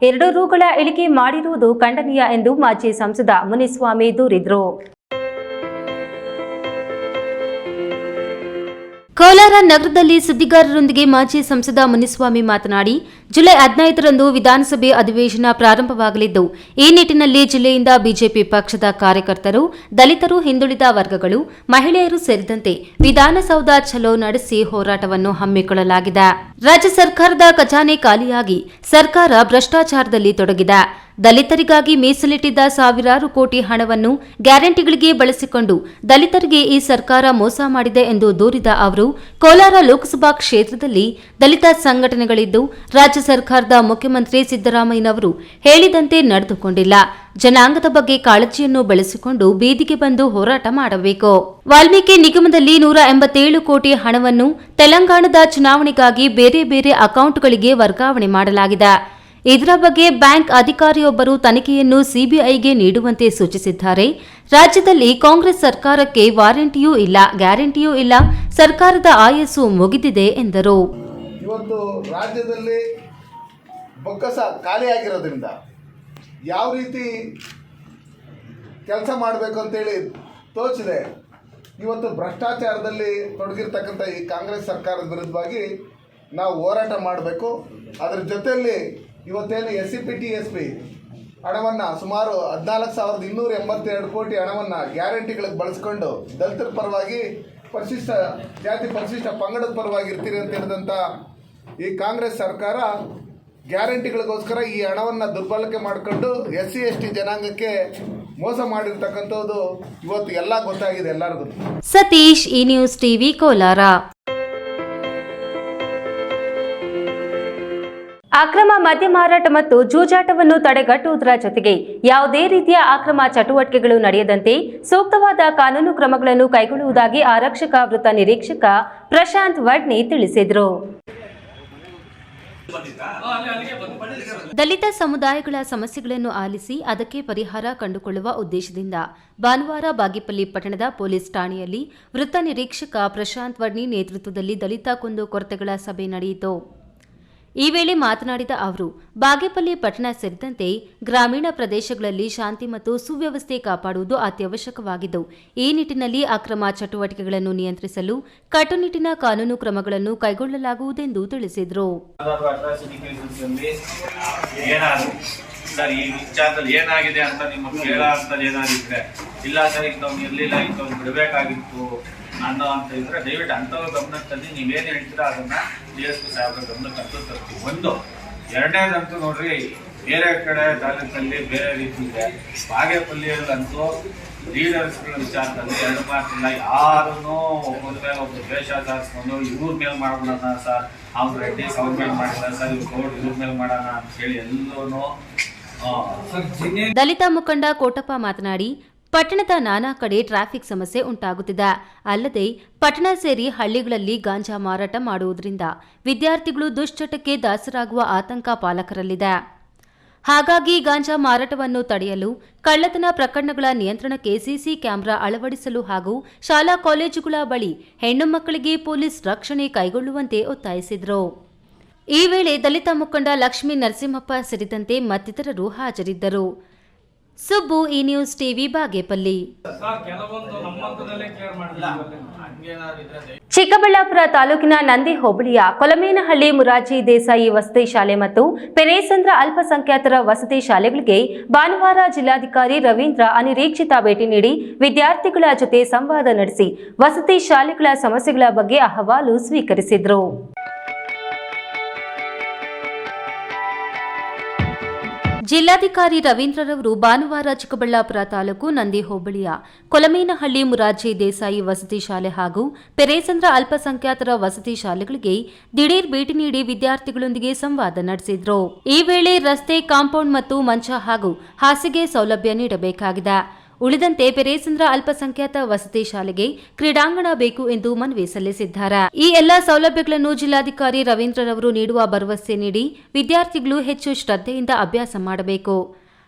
2 ರೂಗಳ ಇಳಿಕೆ ಮಾಡಿರುವುದು ಖಂಡನೀಯ ಎಂದು ಮಾಜಿ ಸಂಸದ ಮುನಿಸ್ವಾಮಿ ದೂರಿದರು. ಕೋಲಾರ ನಗರದಲ್ಲಿ ಸುದ್ದಿಗಾರರೊಂದಿಗೆ ಮಾಜಿ ಸಂಸದ ಮುನಿಸ್ವಾಮಿ ಮಾತನಾಡಿ, ಜುಲೈ 15ರಂದು ವಿಧಾನಸಭೆ ಅಧಿವೇಶನ ಪ್ರಾರಂಭವಾಗಲಿದ್ದು, ಈ ನಿಟ್ಟಿನಲ್ಲಿ ಜಿಲ್ಲೆಯಿಂದ ಬಿಜೆಪಿ ಪಕ್ಷದ ಕಾರ್ಯಕರ್ತರು, ದಲಿತರು, ಹಿಂದುಳಿದ ವರ್ಗಗಳು, ಮಹಿಳೆಯರು ಸೇರಿದಂತೆ ವಿಧಾನಸೌಧ ಚಲೋ ನಡೆಸಿ ಹೋರಾಟವನ್ನು ಹಮ್ಮಿಕೊಳ್ಳಲಾಗಿದೆ. ರಾಜ್ಯ ಸರ್ಕಾರದ ಖಜಾನೆ ಖಾಲಿಯಾಗಿ ಸರ್ಕಾರ ಭ್ರಷ್ಟಾಚಾರದಲ್ಲಿ ತೊಡಗಿದೆ. ದಲಿತರಿಗಾಗಿ ಮೀಸಲಿಟ್ಟಿದ್ದ ಸಾವಿರಾರು ಕೋಟಿ ಹಣವನ್ನು ಗ್ಯಾರಂಟಿಗಳಿಗೆ ಬಳಸಿಕೊಂಡು ದಲಿತರಿಗೆ ಈ ಸರ್ಕಾರ ಮೋಸ ಮಾಡಿದೆ ಎಂದು ದೂರಿದ ಅವರು, ಕೋಲಾರ ಲೋಕಸಭಾ ಕ್ಷೇತ್ರದಲ್ಲಿ ದಲಿತ ಸಂಘಟನೆಗಳಿದ್ದು, ರಾಜ್ಯ ಸರ್ಕಾರದ ಮುಖ್ಯಮಂತ್ರಿ ಸಿದ್ದರಾಮಯ್ಯನವರು ಹೇಳಿದಂತೆ ನಡೆದುಕೊಂಡಿಲ್ಲ. ಜನಾಂಗದ ಬಗ್ಗೆ ಕಾಳಜಿಯನ್ನು ಬೆಳೆಸಿಕೊಂಡು ಬೀದಿಗೆ ಬಂದು ಹೋರಾಟ ಮಾಡಬೇಕು. ವಾಲ್ಮೀಕಿ ನಿಗಮದಲ್ಲಿ 187 ಕೋಟಿ ಹಣವನ್ನು ತೆಲಂಗಾಣದ ಚುನಾವಣೆಗಾಗಿ ಬೇರೆ ಬೇರೆ ಅಕೌಂಟ್ಗಳಿಗೆ ವರ್ಗಾವಣೆ ಮಾಡಲಾಗಿದೆ. ಇದರ ಬಗ್ಗೆ ಬ್ಯಾಂಕ್ ಅಧಿಕಾರಿಯೊಬ್ಬರು ತನಿಖೆಯನ್ನು ಸಿಬಿಐಗೆ ನೀಡುವಂತೆ ಸೂಚಿಸಿದ್ದಾರೆ. ರಾಜ್ಯದಲ್ಲಿ ಕಾಂಗ್ರೆಸ್ ಸರ್ಕಾರಕ್ಕೆ ವಾರಂಟಿಯೂ ಇಲ್ಲ, ಗ್ಯಾರಂಟಿಯೂ ಇಲ್ಲ, ಸರ್ಕಾರದ ಆಯಸ್ಸು ಮುಗಿದಿದೆ ಎಂದರು.
ಇವತ್ತು ರಾಜ್ಯದಲ್ಲಿ ಬೊಕ್ಕಸ ಖಾಲಿಯಾಗಿರೋದ್ರಿಂದ ಯಾವ ರೀತಿ ಕೆಲಸ ಮಾಡಬೇಕು ಅಂತೇಳಿ ತೋಚಿದೆ. ಇವತ್ತು ಭ್ರಷ್ಟಾಚಾರದಲ್ಲಿ ತೊಡಗಿರ್ತಕ್ಕಂಥ ಈ ಕಾಂಗ್ರೆಸ್ ಸರ್ಕಾರದ ವಿರುದ್ಧವಾಗಿ ನಾವು ಹೋರಾಟ ಮಾಡಬೇಕು. ಅದರ ಜೊತೆಯಲ್ಲಿ ಇವತ್ತೇನು SCPTSP ಹಣವನ್ನು ಸುಮಾರು 14,282 ಕೋಟಿ ಹಣವನ್ನು ಗ್ಯಾರಂಟಿಗಳಿಗೆ ಬಳಸ್ಕೊಂಡು ದಲಿತರ ಪರವಾಗಿ, ಪರಿಶಿಷ್ಟ ಜಾತಿ, ಪರಿಶಿಷ್ಟ ಪಂಗಡದ ಪರವಾಗಿ ಇರ್ತೀರಿ ಅಂತ ಹೇಳಿದಂಥ ಈ ಕಾಂಗ್ರೆಸ್ ಸರ್ಕಾರ ಗ್ಯಾರಂಟಿಗಳಿಗೋಸ್ಕರ ಈ ಹಣವನ್ನು ದುರ್ಬಳಕೆ ಮಾಡಿಕೊಂಡು SC/ST ಜನಾಂಗಕ್ಕೆ ಮೋಸ ಮಾಡಿರ್ತಕ್ಕಂಥದ್ದು ಇವತ್ತು ಎಲ್ಲ ಗೊತ್ತಾಗಿದೆ ಎಲ್ಲರಿಗೂ.
ಸತೀಶ್, ಈ ನ್ಯೂಸ್ ಟಿವಿ, ಕೋಲಾರ. ಅಕ್ರಮ ಮದ್ಯ ಮಾರಾಟ ಮತ್ತು ಜೂಜಾಟವನ್ನು ತಡೆಗಟ್ಟುವುದರ ಜೊತೆಗೆ ಯಾವುದೇ ರೀತಿಯ ಅಕ್ರಮ ಚಟುವಟಿಕೆಗಳು ನಡೆಯದಂತೆ ಸೂಕ್ತವಾದ ಕಾನೂನು ಕ್ರಮಗಳನ್ನು ಕೈಗೊಳ್ಳುವುದಾಗಿ ಆರಕ್ಷಕ ವೃತ್ತ ನಿರೀಕ್ಷಕ ಪ್ರಶಾಂತ್ ವಡ್ನಿ ತಿಳಿಸಿದರು. ದಲಿತ ಸಮುದಾಯಗಳ ಸಮಸ್ಯೆಗಳನ್ನು ಆಲಿಸಿ ಅದಕ್ಕೆ ಪರಿಹಾರ ಕಂಡುಕೊಳ್ಳುವ ಉದ್ದೇಶದಿಂದ ಭಾನುವಾರ ಬಾಗೇಪಲ್ಲಿ ಪಟ್ಟಣದ ಪೊಲೀಸ್ ಠಾಣೆಯಲ್ಲಿ ವೃತ್ತ ನಿರೀಕ್ಷಕ ಪ್ರಶಾಂತ್ ವರ್ಣಿ ನೇತೃತ್ವದಲ್ಲಿ ದಲಿತ ಕುಂದುಕೊರತೆಗಳ ಸಭೆ ನಡೆಯಿತು. ಈ ವೇಳೆ ಮಾತನಾಡಿದ ಅವರು, ಬಾಗೇಪಲ್ಲಿ ಪಟ್ಟಣ ಸೇರಿದಂತೆ ಗ್ರಾಮೀಣ ಪ್ರದೇಶಗಳಲ್ಲಿ ಶಾಂತಿ ಮತ್ತು ಸುವ್ಯವಸ್ಥೆ ಕಾಪಾಡುವುದು ಅತ್ಯವಶ್ಯಕವಾಗಿದ್ದು, ಈ ನಿಟ್ಟಿನಲ್ಲಿ ಅಕ್ರಮ ಚಟುವಟಿಕೆಗಳನ್ನು ನಿಯಂತ್ರಿಸಲು ಕಟ್ಟುನಿಟ್ಟಿನ ಕಾನೂನು ಕ್ರಮಗಳನ್ನು ಕೈಗೊಳ್ಳಲಾಗುವುದೆಂದು ತಿಳಿಸಿದರು.
ಸರ್ ಈ ವಿಚಾರದಲ್ಲಿ ಏನಾಗಿದೆ ಅಂತ ನಿಮಗೆ ಕೇಳ ಅಂತ ಏನಾಗಿದ್ರೆ ಇಲ್ಲ ಸರ್ ಇಂಥವ್ನು ಇರಲಿಲ್ಲ ಇಂಥವ್ನು ಬಿಡಬೇಕಾಗಿತ್ತು ಅನ್ನೋ ಅಂತ ಇದ್ರೆ ದಯವಿಟ್ಟು ಅಂಥವ್ರ ಗಮನಕ್ಕೆ ತಂದು ನೀವೇನು ಹೇಳ್ತೀರಾ ಅದನ್ನ DSP ಸಾಹೇಬ್ರ ಗಮನಕ್ಕೆ ಅಂತ ತರ್ತೀವಿ. ಒಂದು. ಎರಡನೇದಂತೂ ನೋಡ್ರಿ, ಬೇರೆ ಕಡೆ ತಾಲೂಕಲ್ಲಿ ಬೇರೆ ರೀತಿ ಇದೆ. ಬಾಗೇಪಲ್ಲಿಯಲ್ಲಂತೂ ಲೀಡರ್ಸ್ಗಳ ವಿಚಾರದಲ್ಲಿ ಎರಡು ಮಾತಿಲ್ಲ. ಯಾರನ್ನೂ ಒಬ್ಬರ ಮೇಲೆ ಒಬ್ಬರು ದ್ವೇಷ ಸಾರಿಸ್ಕೊಂಡು ಇವ್ರ ಮೇಲೆ ಮಾಡೋಣ ಸರ್, ಅವ್ರ ರೆಡ್ಡಿಸ್ ಅವ್ರ ಮೇಲೆ ಮಾಡಿಲ್ಲ ಸರ್, ಇವ್ರು ಕೋರ್ಟ್ ಇವ್ರ ಮೇಲೆ ಮಾಡೋಣ ಅಂತ ಹೇಳಿ ಎಲ್ಲೂ.
ದಲಿತ ಮುಖಂಡ ಕೋಟಪ್ಪ ಮಾತನಾಡಿ, ಪಟ್ಟಣದ ನಾನಾ ಕಡೆ ಟ್ರಾಫಿಕ್ ಸಮಸ್ಯೆ ಉಂಟಾಗುತ್ತಿದೆ. ಅಲ್ಲದೆ ಪಟ್ಟಣ ಸೇರಿ ಹಳ್ಳಿಗಳಲ್ಲಿ ಗಾಂಜಾ ಮಾರಾಟ ಮಾಡುವುದರಿಂದ ವಿದ್ಯಾರ್ಥಿಗಳು ದುಶ್ಚಟಕ್ಕೆ ದಾಸರಾಗುವ ಆತಂಕ ಪಾಲಕರಲ್ಲಿದೆ. ಹಾಗಾಗಿ ಗಾಂಜಾ ಮಾರಾಟವನ್ನು ತಡೆಯಲು ಕಳ್ಳತನ ಪ್ರಕರಣಗಳ ನಿಯಂತ್ರಣಕ್ಕೆ ಸಿಸಿ ಕ್ಯಾಮೆರಾ ಅಳವಡಿಸಲು ಹಾಗೂ ಶಾಲಾ ಕಾಲೇಜುಗಳ ಬಳಿ ಹೆಣ್ಣು ಮಕ್ಕಳಿಗೆ ಪೊಲೀಸ್ ರಕ್ಷಣೆ ಕೈಗೊಳ್ಳುವಂತೆ ಒತ್ತಾಯಿಸಿದರು. ಈ ವೇಳೆ ದಲಿತ ಮುಖಂಡ ಲಕ್ಷ್ಮೀ ನರಸಿಂಹಪ್ಪ ಸೇರಿದಂತೆ ಮತ್ತಿತರರು ಹಾಜರಿದ್ದರು. ಸುಬ್ಬು, ಈ ನ್ಯೂಸ್ ಟಿವಿ, ಬಾಗೇಪಲ್ಲಿ. ಚಿಕ್ಕಬಳ್ಳಾಪುರ ತಾಲೂಕಿನ ನಂದಿ ಹೋಬಳಿಯ ಕೊಲಮೇನಹಳ್ಳಿ ಮುರಾರ್ಜಿ ದೇಸಾಯಿ ವಸತಿ ಶಾಲೆ ಮತ್ತು ಪೆರೇಸಂದ್ರ ಅಲ್ಪಸಂಖ್ಯಾತರ ವಸತಿ ಶಾಲೆಗಳಿಗೆ ಭಾನುವಾರ ಜಿಲ್ಲಾಧಿಕಾರಿ ರವೀಂದ್ರ ಅನಿರೀಕ್ಷಿತ ಭೇಟಿ ನೀಡಿ ವಿದ್ಯಾರ್ಥಿಗಳ ಜೊತೆ ಸಂವಾದ ನಡೆಸಿ ವಸತಿ ಶಾಲೆಗಳ ಸಮಸ್ಯೆಗಳ ಬಗ್ಗೆ ಅಹವಾಲು ಸ್ವೀಕರಿಸಿದರು. ಜಿಲ್ಲಾಧಿಕಾರಿ ರವೀಂದ್ರರವರು ಭಾನುವಾರ ಚಿಕ್ಕಬಳ್ಳಾಪುರ ತಾಲೂಕು ನಂದಿ ಹೋಬಳಿಯ ಕೊಲಮೇನಹಳ್ಳಿ ಮುರಾರ್ಜಿ ದೇಸಾಯಿ ವಸತಿ ಶಾಲೆ ಹಾಗೂ ಪೆರೇಸಂದ್ರ ಅಲ್ಪಸಂಖ್ಯಾತರ ವಸತಿ ಶಾಲೆಗಳಿಗೆ ದಿಢೀರ್ ಭೇಟಿ ನೀಡಿ ವಿದ್ಯಾರ್ಥಿಗಳೊಂದಿಗೆ ಸಂವಾದ ನಡೆಸಿದರು. ಈ ವೇಳೆ ರಸ್ತೆ, ಕಾಂಪೌಂಡ್ ಮತ್ತು ಮಂಚ ಹಾಗೂ ಹಾಸಿಗೆ ಸೌಲಭ್ಯ ನೀಡಬೇಕಾಗಿದೆ. ಉಳಿದಂತೆ ಪೆರೇಸಂದ್ರ ಅಲ್ಪಸಂಖ್ಯಾತ ವಸತಿ ಶಾಲೆಗೆ ಕ್ರೀಡಾಂಗಣ ಬೇಕು ಎಂದು ಮನವಿ ಸಲ್ಲಿಸಿದ್ದಾರೆ. ಈ ಎಲ್ಲಾ ಸೌಲಭ್ಯಗಳನ್ನು ಜಿಲ್ಲಾಧಿಕಾರಿ ರವೀಂದ್ರರವರು ನೀಡುವ ಭರವಸೆ ನೀಡಿ ವಿದ್ಯಾರ್ಥಿಗಳು ಹೆಚ್ಚು ಶ್ರದ್ಧೆಯಿಂದ ಅಭ್ಯಾಸ ಮಾಡಬೇಕು.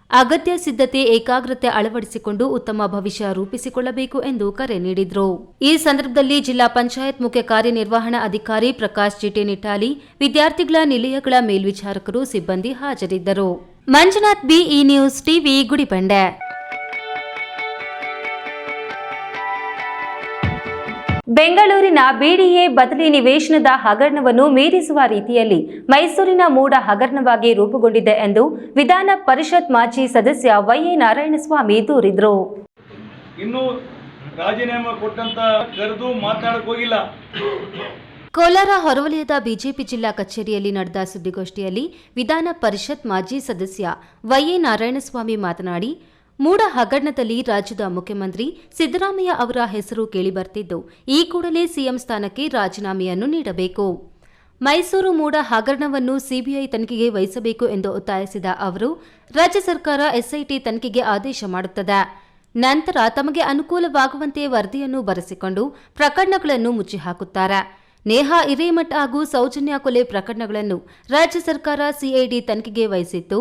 ಅಗತ್ಯ ಸಿದ್ಧತೆ, ಏಕಾಗ್ರತೆ ಅಳವಡಿಸಿಕೊಂಡು ಉತ್ತಮ ಭವಿಷ್ಯ ರೂಪಿಸಿಕೊಳ್ಳಬೇಕು ಎಂದು ಕರೆ ನೀಡಿದರು. ಈ ಸಂದರ್ಭದಲ್ಲಿ ಜಿಲ್ಲಾ ಪಂಚಾಯತ್ ಮುಖ್ಯ ಕಾರ್ಯನಿರ್ವಹಣಾ ಅಧಿಕಾರಿ ಪ್ರಕಾಶ್ ಜಿಟಿ ನಿಟ್ಟಾಲಿ, ವಿದ್ಯಾರ್ಥಿಗಳ ನಿಲಯಗಳ ಮೇಲ್ವಿಚಾರಕರು, ಸಿಬ್ಬಂದಿ ಹಾಜರಿದ್ದರು. ಮಂಜುನಾಥ್ ಬಿ, ಈ ನ್ಯೂಸ್ ಟಿವಿ, ಗುಡಿಬಂಡೆ. ಬೆಂಗಳೂರಿನ ಬಿಡಿಎ ಬದಲಿ ನಿವೇಶನದ ಹಗರಣವನ್ನು ಮೀರಿಸುವ ರೀತಿಯಲ್ಲಿ ಮೈಸೂರಿನ ಮೂಡ ಹಗರಣವಾಗಿ ರೂಪುಗೊಂಡಿದೆ ಎಂದು ವಿಧಾನ ಪರಿಷತ್ ಮಾಜಿ ಸದಸ್ಯ ವೈಎ ನಾರಾಯಣಸ್ವಾಮಿ ದೂರಿದರು.
ಇನ್ನು ರಾಜೀನಾಮೆ ಕೊಟ್ಟಂತ ಕರೆದು ಮಾತಾಡಕ್ ಹೋಗಿಲ್ಲ.
ಕೋಲಾರ ಹೊರವಲಯದ ಬಿಜೆಪಿ ಜಿಲ್ಲಾ ಕಚೇರಿಯಲ್ಲಿ ನಡೆದ ಸುದ್ದಿಗೋಷ್ಠಿಯಲ್ಲಿ ವಿಧಾನ ಪರಿಷತ್ ಮಾಜಿ ಸದಸ್ಯ ವೈಎ ನಾರಾಯಣಸ್ವಾಮಿ ಮಾತನಾಡಿ, ಮೂಡ ಹಗರಣದಲ್ಲಿ ರಾಜ್ಯದ ಮುಖ್ಯಮಂತ್ರಿ ಸಿದ್ದರಾಮಯ್ಯ ಅವರ ಹೆಸರು ಕೇಳಿಬರ್ತಿದ್ದು, ಈ ಕೂಡಲೇ ಸಿಎಂ ಸ್ಥಾನಕ್ಕೆ ರಾಜೀನಾಮೆಯನ್ನು ನೀಡಬೇಕು. ಮೈಸೂರು ಮೂಡ ಹಗರಣವನ್ನು ಸಿಬಿಐ ತನಿಖೆಗೆ ವಹಿಸಬೇಕು ಎಂದು ಒತ್ತಾಯಿಸಿದ ಅವರು, ರಾಜ್ಯ ಸರ್ಕಾರ ಎಸ್ಐಟಿ ತನಿಖೆಗೆ ಆದೇಶ ಮಾಡುತ್ತದೆ. ನಂತರ ತಮಗೆ ಅನುಕೂಲವಾಗುವಂತೆ ವರದಿಯನ್ನು ಬರೆಸಿಕೊಂಡು ಪ್ರಕರಣಗಳನ್ನು ಮುಚ್ಚಿಹಾಕುತ್ತಾರೆ. ನೇಹಾ ಹಿರೇಮಠ ಹಾಗೂ ಸೌಜನ್ಯ ಕೊಲೆ ಪ್ರಕರಣಗಳನ್ನು ರಾಜ್ಯ ಸರ್ಕಾರ ಸಿಐಡಿ ತನಿಖೆಗೆ ವಹಿಸಿತ್ತು.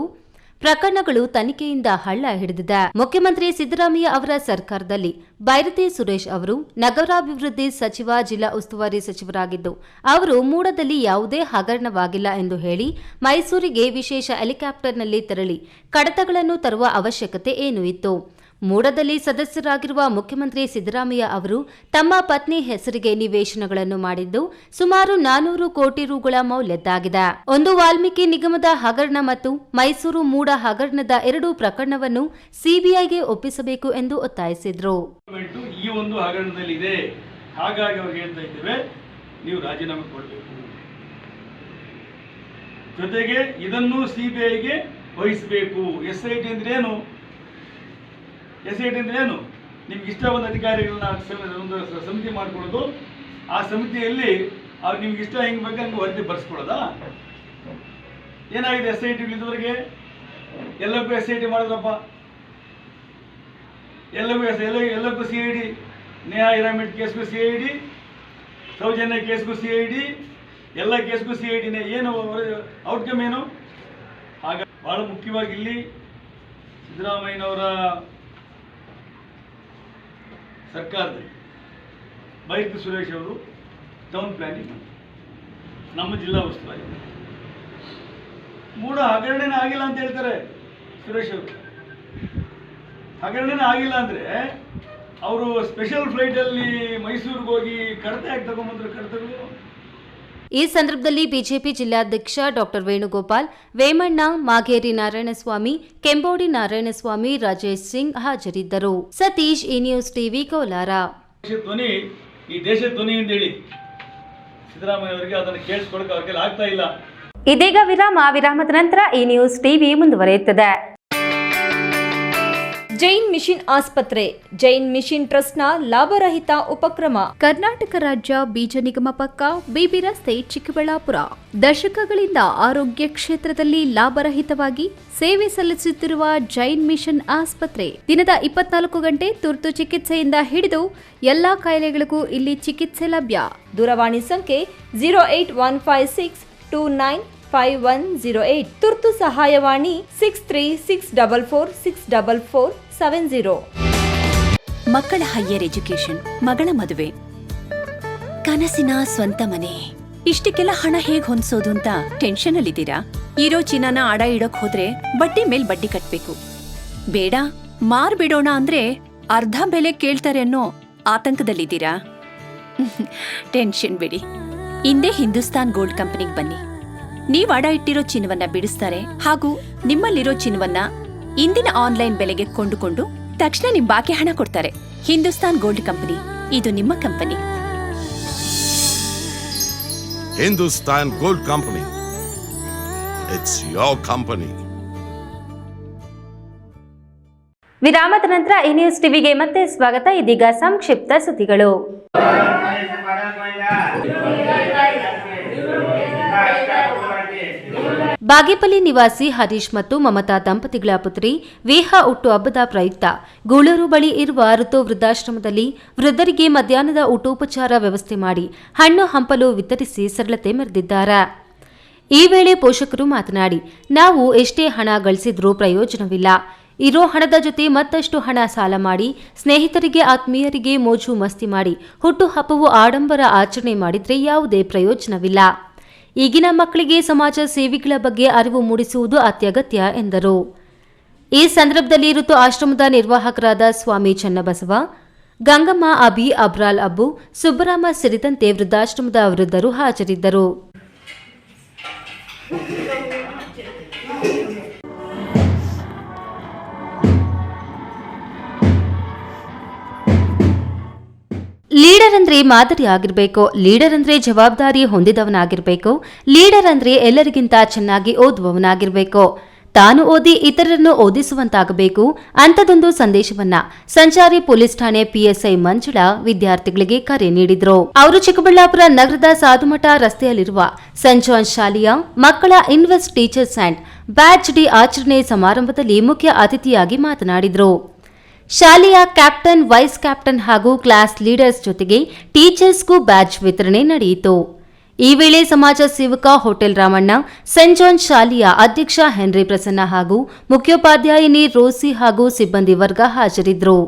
ಪ್ರಕರಣಗಳು ತನಿಖೆಯಿಂದ ಹಳ್ಳ ಹಿಡಿದಿದೆ. ಮುಖ್ಯಮಂತ್ರಿ ಸಿದ್ದರಾಮಯ್ಯ ಅವರ ಸರ್ಕಾರದಲ್ಲಿ ಬೈರತಿ ಸುರೇಶ್ ಅವರು ನಗರಾಭಿವೃದ್ಧಿ ಸಚಿವ, ಜಿಲ್ಲಾ ಉಸ್ತುವಾರಿ ಸಚಿವರಾಗಿದ್ದು, ಅವರು ಮೂಡದಲ್ಲಿ ಯಾವುದೇ ಹಗರಣವಾಗಿಲ್ಲ ಎಂದು ಹೇಳಿ ಮೈಸೂರಿಗೆ ವಿಶೇಷ ಹೆಲಿಕಾಪ್ಟರ್ನಲ್ಲಿ ತೆರಳಿ ಕಡತಗಳನ್ನು ತರುವ ಅವಶ್ಯಕತೆ ಏನು ಇತ್ತು? ಮೂಡದಲ್ಲಿ ಸದಸ್ಯರಾಗಿರುವ ಮುಖ್ಯಮಂತ್ರಿ ಸಿದ್ದರಾಮಯ್ಯ ಅವರು ತಮ್ಮ ಪತ್ನಿ ಹೆಸರಿಗೆ ನಿವೇಶನಗಳನ್ನು ಮಾಡಿದ್ದು ಸುಮಾರು 400 ಕೋಟಿ ರುಗಳ ಮೌಲ್ಯದ್ದಾಗಿದೆ. ಒಂದು ವಾಲ್ಮೀಕಿ ನಿಗಮದ ಹಗರಣ ಮತ್ತು ಮೈಸೂರು ಮೂಡ ಹಗರಣದ 2 ಪ್ರಕರಣವನ್ನು ಸಿಬಿಐಗೆ ಒಪ್ಪಿಸಬೇಕು ಎಂದು ಒತ್ತಾಯಿಸಿದರು.
ಈ ಒಂದು ಹಗರಣದಲ್ಲಿ ಇದೆ, ಹಾಗಾಗಿ ಅವ್ರಿಗೆ ಹೇಳ್ತಾ ಇದ್ದೇವೆ, ನೀವು ರಾಜೀನಾಮೆ ಕೊಡಬೇಕು. ಜೊತೆಗೆ ಇದನ್ನು ಸಿಬಿಐಗೆ ವಹಿಸಬೇಕು. ಎಸ್ಐಟಿ ಅಂದ್ರೆ ಏನು? ಎಸ್ಐಟಿ ಅಂದ್ರೆ ಏನು? ನಿಮ್ಗೆ ಇಷ್ಟ ಬಂದ ಅಧಿಕಾರಿಗಳನ್ನ ಒಂದು ಸಮಿತಿ ಮಾಡ್ಕೊಳ್ಳೋದು, ಆ ಸಮಿತಿಯಲ್ಲಿ ಅವ್ರು ನಿಮ್ಗೆ ಇಷ್ಟ ಹೆಂಗೆ ಬೇಕು ಹಂಗೆ ವರದಿ ಬರ್ಸ್ಕೊಳ್ಳೋದಾ? ಏನಾಗಿದೆ ಎಸ್ಐಟಿ ಇದುವರೆಗೆ? ಎಲ್ಲಕ್ಕೂ ಎಸ್ಐಟಿ ಮಾಡಿದ್ರಪ್ಪ, ಎಲ್ಲಕ್ಕೂ ಸಿಐಡಿ, ನೇಹಾ ಹಿರೇಮಠ್ ಕೇಸ್ಗೂ ಸಿಐಡಿ, ಸೌಜನ್ಯ ಕೇಸ್ಗೂ ಸಿಐಡಿ, ಎಲ್ಲ ಕೇಸ್ಗೂ CIDನೇ, ಏನು ಔಟ್ಕಮ್ ಏನು? ಆಗ ಬಹಳ ಮುಖ್ಯವಾಗಿ ಇಲ್ಲಿ ಸಿದ್ದರಾಮಯ್ಯನವರ ಸರ್ಕಾರದಲ್ಲಿ ಬೈರತಿ ಸುರೇಶ್ ಅವರು ಟೌನ್ ಪ್ಲಾನಿಂಗ್, ನಮ್ಮ ಜಿಲ್ಲಾ ಉಸ್ತುವಾರಿ, ಮೂಡ ಹಗರಣೆನೇ ಆಗಿಲ್ಲ ಅಂತ ಹೇಳ್ತಾರೆ ಸುರೇಶ್ ಅವರು. ಹಗರಣೆನೇ ಆಗಿಲ್ಲ ಅಂದರೆ ಅವರು ಸ್ಪೆಷಲ್ ಫ್ಲೈಟಲ್ಲಿ ಮೈಸೂರಿಗೆ ಹೋಗಿ ಕಡತ ಯಾಕೆ ತಗೊಂಡ್ಬಂದ್ರು? ಕಡತಗಳು
ಈ ಸಂದರ್ಭದಲ್ಲಿ ಬಿಜೆಪಿ ಜಿಲ್ಲಾಧ್ಯಕ್ಷ ಡಾಕ್ಟರ್ ವೇಣುಗೋಪಾಲ್, ವೇಮಣ್ಣ, ಮಾಗೇರಿ ನಾರಾಯಣಸ್ವಾಮಿ, ಕೆಂಬೋಡಿ ನಾರಾಯಣಸ್ವಾಮಿ, ರಾಜೇಶ್ ಸಿಂಗ್ ಹಾಜರಿದ್ದರು. ಸತೀಶ್, ಈ ನ್ಯೂಸ್ ಟಿವಿ, ಕೋಲಾರ.
ಧ್ವನಿ, ಈ ದೇಶದ ಧ್ವನಿ ಅಂತ ಹೇಳಿ ಸಿದ್ದರಾಮಯ್ಯ ಅವರಿಗೆ ಅದನ್ನು ಕೇಳಿಸ್ಕೊಳಕ್ಕೆ ಅವ್ರಿಗೆ ಆಗ್ತಾ ಇಲ್ಲ.
ಇದೀಗ ವಿರಾಮದ ನಂತರ ಈ ನ್ಯೂಸ್ ಟಿವಿ ಮುಂದುವರಿಯುತ್ತದೆ.
ಜೈನ್ ಮಿಷನ್ ಆಸ್ಪತ್ರೆ, ಜೈನ್ ಮಿಷನ್ ಟ್ರಸ್ಟ್ನ ಲಾಭರಹಿತ ಉಪಕ್ರಮ. ಕರ್ನಾಟಕ ರಾಜ್ಯ ಬೀಜ ನಿಗಮ ಪಕ್ಕ, ಬಿಬಿ ರಸ್ತೆ, ಚಿಕ್ಕಬಳ್ಳಾಪುರ. ದಶಕಗಳಿಂದ ಆರೋಗ್ಯ ಕ್ಷೇತ್ರದಲ್ಲಿ ಲಾಭರಹಿತವಾಗಿ ಸೇವೆ ಸಲ್ಲಿಸುತ್ತಿರುವ ಜೈನ್ ಮಿಷನ್ ಆಸ್ಪತ್ರೆ ದಿನದ 24 ಗಂಟೆ ತುರ್ತು ಚಿಕಿತ್ಸೆಯಿಂದ ಹಿಡಿದು ಎಲ್ಲಾ ಕಾಯಿಲೆಗಳಿಗೂ ಇಲ್ಲಿ ಚಿಕಿತ್ಸೆ ಲಭ್ಯ. ದೂರವಾಣಿ ಸಂಖ್ಯೆ 08156295108. ತುರ್ತು ಸಹಾಯವಾಣಿ 6364464470.
ಮಕ್ಕಳ ಹೈಯರ್ ಎಜುಕೇಶನ್, ಮಗಳ ಮದುವೆ, ಕನಸಿನ ಸ್ವಂತ ಮನೆ, ಇಷ್ಟಕ್ಕೆಲ್ಲ ಹಣ ಹೇಗ್ ಹೊಂದ್ಸೋದು ಅಂತ ಟೆನ್ಷನ್ ಅಲ್ಲಿದ್ದೀರಾ? ಇರೋ ಚಿನ್ನನ ಅಡ ಇಡೋಕ್ ಹೋದ್ರೆ ಬಡ್ಡಿ ಮೇಲ್ ಬಡ್ಡಿ ಕಟ್ಬೇಕು. ಬೇಡ, ಮಾರ್ಬಿಡೋಣ ಅಂದ್ರೆ ಅರ್ಧ ಬೆಲೆ ಕೇಳ್ತಾರೆ ಅನ್ನೋ ಆತಂಕದಲ್ಲಿದ್ದೀರಾ? ಟೆನ್ಷನ್ ಬಿಡಿ, ಇಂದೇ ಹಿಂದೂಸ್ತಾನ್ ಗೋಲ್ಡ್ ಕಂಪನಿಗೆ ಬನ್ನಿ. ನೀವ್ ಅಡ ಇಟ್ಟಿರೋ ಚಿನ್ನವನ್ನ ಬಿಡಿಸ್ತಾರೆ ಹಾಗೂ ನಿಮ್ಮಲ್ಲಿರೋ ಚಿನ್ನವನ್ನ ಇಂದಿನ ಆನ್ಲೈನ್ ಬೆಲೆಗೆ ಕೊಂಡುಕೊಂಡು ತಕ್ಷಣ ನಿಮ್ ಬಾಕಿ ಹಣ ಕೊಡ್ತಾರೆ. ಹಿಂದೂಸ್ತಾನ್ ಗೋಲ್ಡ್ ಕಂಪನಿ, ಇದು ನಿಮ್ಮ company.
Hindustan gold company, it's your company.
ವಿರಾಮದ ನಂತರ ಈ ನ್ಯೂಸ್ ಟಿವಿಗೆ ಮತ್ತೆ ಸ್ವಾಗತ. ಇದೀಗ ಸಂಕ್ಷಿಪ್ತ ಸುದ್ದಿಗಳು. ಬಾಗೇಪಲ್ಲಿ ನಿವಾಸಿ ಹರೀಶ್ ಮತ್ತು ಮಮತಾ ದಂಪತಿಗಳ ಪುತ್ರಿ ವೇಹಾ ಹುಟ್ಟು ಹಬ್ಬದ ಪ್ರಯುಕ್ತ ಗೂಳೂರು ಬಳಿ ಇರುವ ಋತು ವೃದ್ಧಾಶ್ರಮದಲ್ಲಿ ವೃದ್ಧರಿಗೆ ಮಧ್ಯಾಹ್ನದ ಊಟೋಪಚಾರ ವ್ಯವಸ್ಥೆ ಮಾಡಿ ಹಣ್ಣು ಹಂಪಲು ವಿತರಿಸಿ ಸರಳತೆ ಮೆರೆದಿದ್ದಾರೆ. ಈ ವೇಳೆ ಪೋಷಕರು ಮಾತನಾಡಿ, ನಾವು ಎಷ್ಟೇ ಹಣ ಗಳಿಸಿದ್ರೂ ಪ್ರಯೋಜನವಿಲ್ಲ. ಇರೋ ಹಣದ ಜೊತೆ ಮತ್ತಷ್ಟು ಹಣ ಸಾಲ ಮಾಡಿ ಸ್ನೇಹಿತರಿಗೆ ಆತ್ಮೀಯರಿಗೆ ಮೋಜು ಮಸ್ತಿ ಮಾಡಿ ಹುಟ್ಟುಹಬ್ಬವು ಆಡಂಬರ ಆಚರಣೆ ಮಾಡಿದ್ರೆ ಯಾವುದೇ ಪ್ರಯೋಜನವಿಲ್ಲ. ಈಗಿನ ಮಕ್ಕಳಿಗೆ ಸಮಾಜ ಸೇವೆಗಳ ಬಗ್ಗೆ ಅರಿವು ಮೂಡಿಸುವುದು ಅತ್ಯಗತ್ಯ ಎಂದರು. ಈ ಸಂದರ್ಭದಲ್ಲಿ ಋತು ಆಶ್ರಮದ ನಿರ್ವಾಹಕರಾದ ಸ್ವಾಮಿ ಚನ್ನಬಸವ, ಗಂಗಮ್ಮ, ಅಭಿ, ಅಬ್ರಾಲ್ ಅಬ್ಬು, ಸುಬ್ಬರಾಮ ಸೇರಿದಂತೆ ವೃದ್ಧಾಶ್ರಮದ ವೃದ್ಧರು ಹಾಜರಿದ್ದರು. ಲೀಡರ್ ಅಂದ್ರೆ ಮಾದರಿ ಆಗಿರಬೇಕು. ಲೀಡರ್ ಅಂದ್ರೆ ಜವಾಬ್ದಾರಿ ಹೊಂದಿದವನಾಗಿರ್ಬೇಕು. ಲೀಡರ್ ಅಂದ್ರೆ ಎಲ್ಲರಿಗಿಂತ ಚೆನ್ನಾಗಿ ಓದುವವನಾಗಿರ್ಬೇಕು. ತಾನು ಓದಿ ಇತರರನ್ನು ಓದಿಸುವಂತಾಗಬೇಕು. ಅಂಥದೊಂದು ಸಂದೇಶವನ್ನ ಸಂಚಾರಿ ಪೊಲೀಸ್ ಠಾಣೆ PSI ಮಂಜುಳಾ ವಿದ್ಯಾರ್ಥಿಗಳಿಗೆ ಕರೆ ನೀಡಿದ್ರು. ಅವರು ಚಿಕ್ಕಬಳ್ಳಾಪುರ ನಗರದ ಸಾಧುಮಠ ರಸ್ತೆಯಲ್ಲಿರುವ ಸೆಂಟ್ ಜಾನ್ ಶಾಲೆಯ ಮಕ್ಕಳ invest teachers and batch day ಆಚರಣೆ ಸಮಾರಂಭದಲ್ಲಿ ಮುಖ್ಯ ಅತಿಥಿಯಾಗಿ ಮಾತನಾಡಿದ್ರು. ಶಾಲೆಯ ಕ್ಯಾಪ್ಟನ್, ವೈಸ್ ಕ್ಯಾಪ್ಟನ್ ಹಾಗೂ ಕ್ಲಾಸ್ ಲೀಡರ್ಸ್ ಜೊತೆಗೆ ಟೀಚರ್ಸ್ಗೂ ಬ್ಯಾಚ್ ವಿತರಣೆ ನಡೆಯಿತು. ಈ ವೇಳೆ ಸಮಾಜ ಸೇವಕ ಹೋಟೆಲ್ ರಾಮಣ್ಣ, ಸೆಂಟ್ ಜಾನ್ ಶಾಲೆಯ ಅಧ್ಯಕ್ಷ ಹೆನ್ರಿ ಪ್ರಸನ್ನ ಹಾಗೂ ಮುಖ್ಯೋಪಾಧ್ಯಾಯಿನಿ ರೋಸಿ ಹಾಗೂ ಸಿಬ್ಬಂದಿ ವರ್ಗ ಹಾಜರಿದ್ದರು.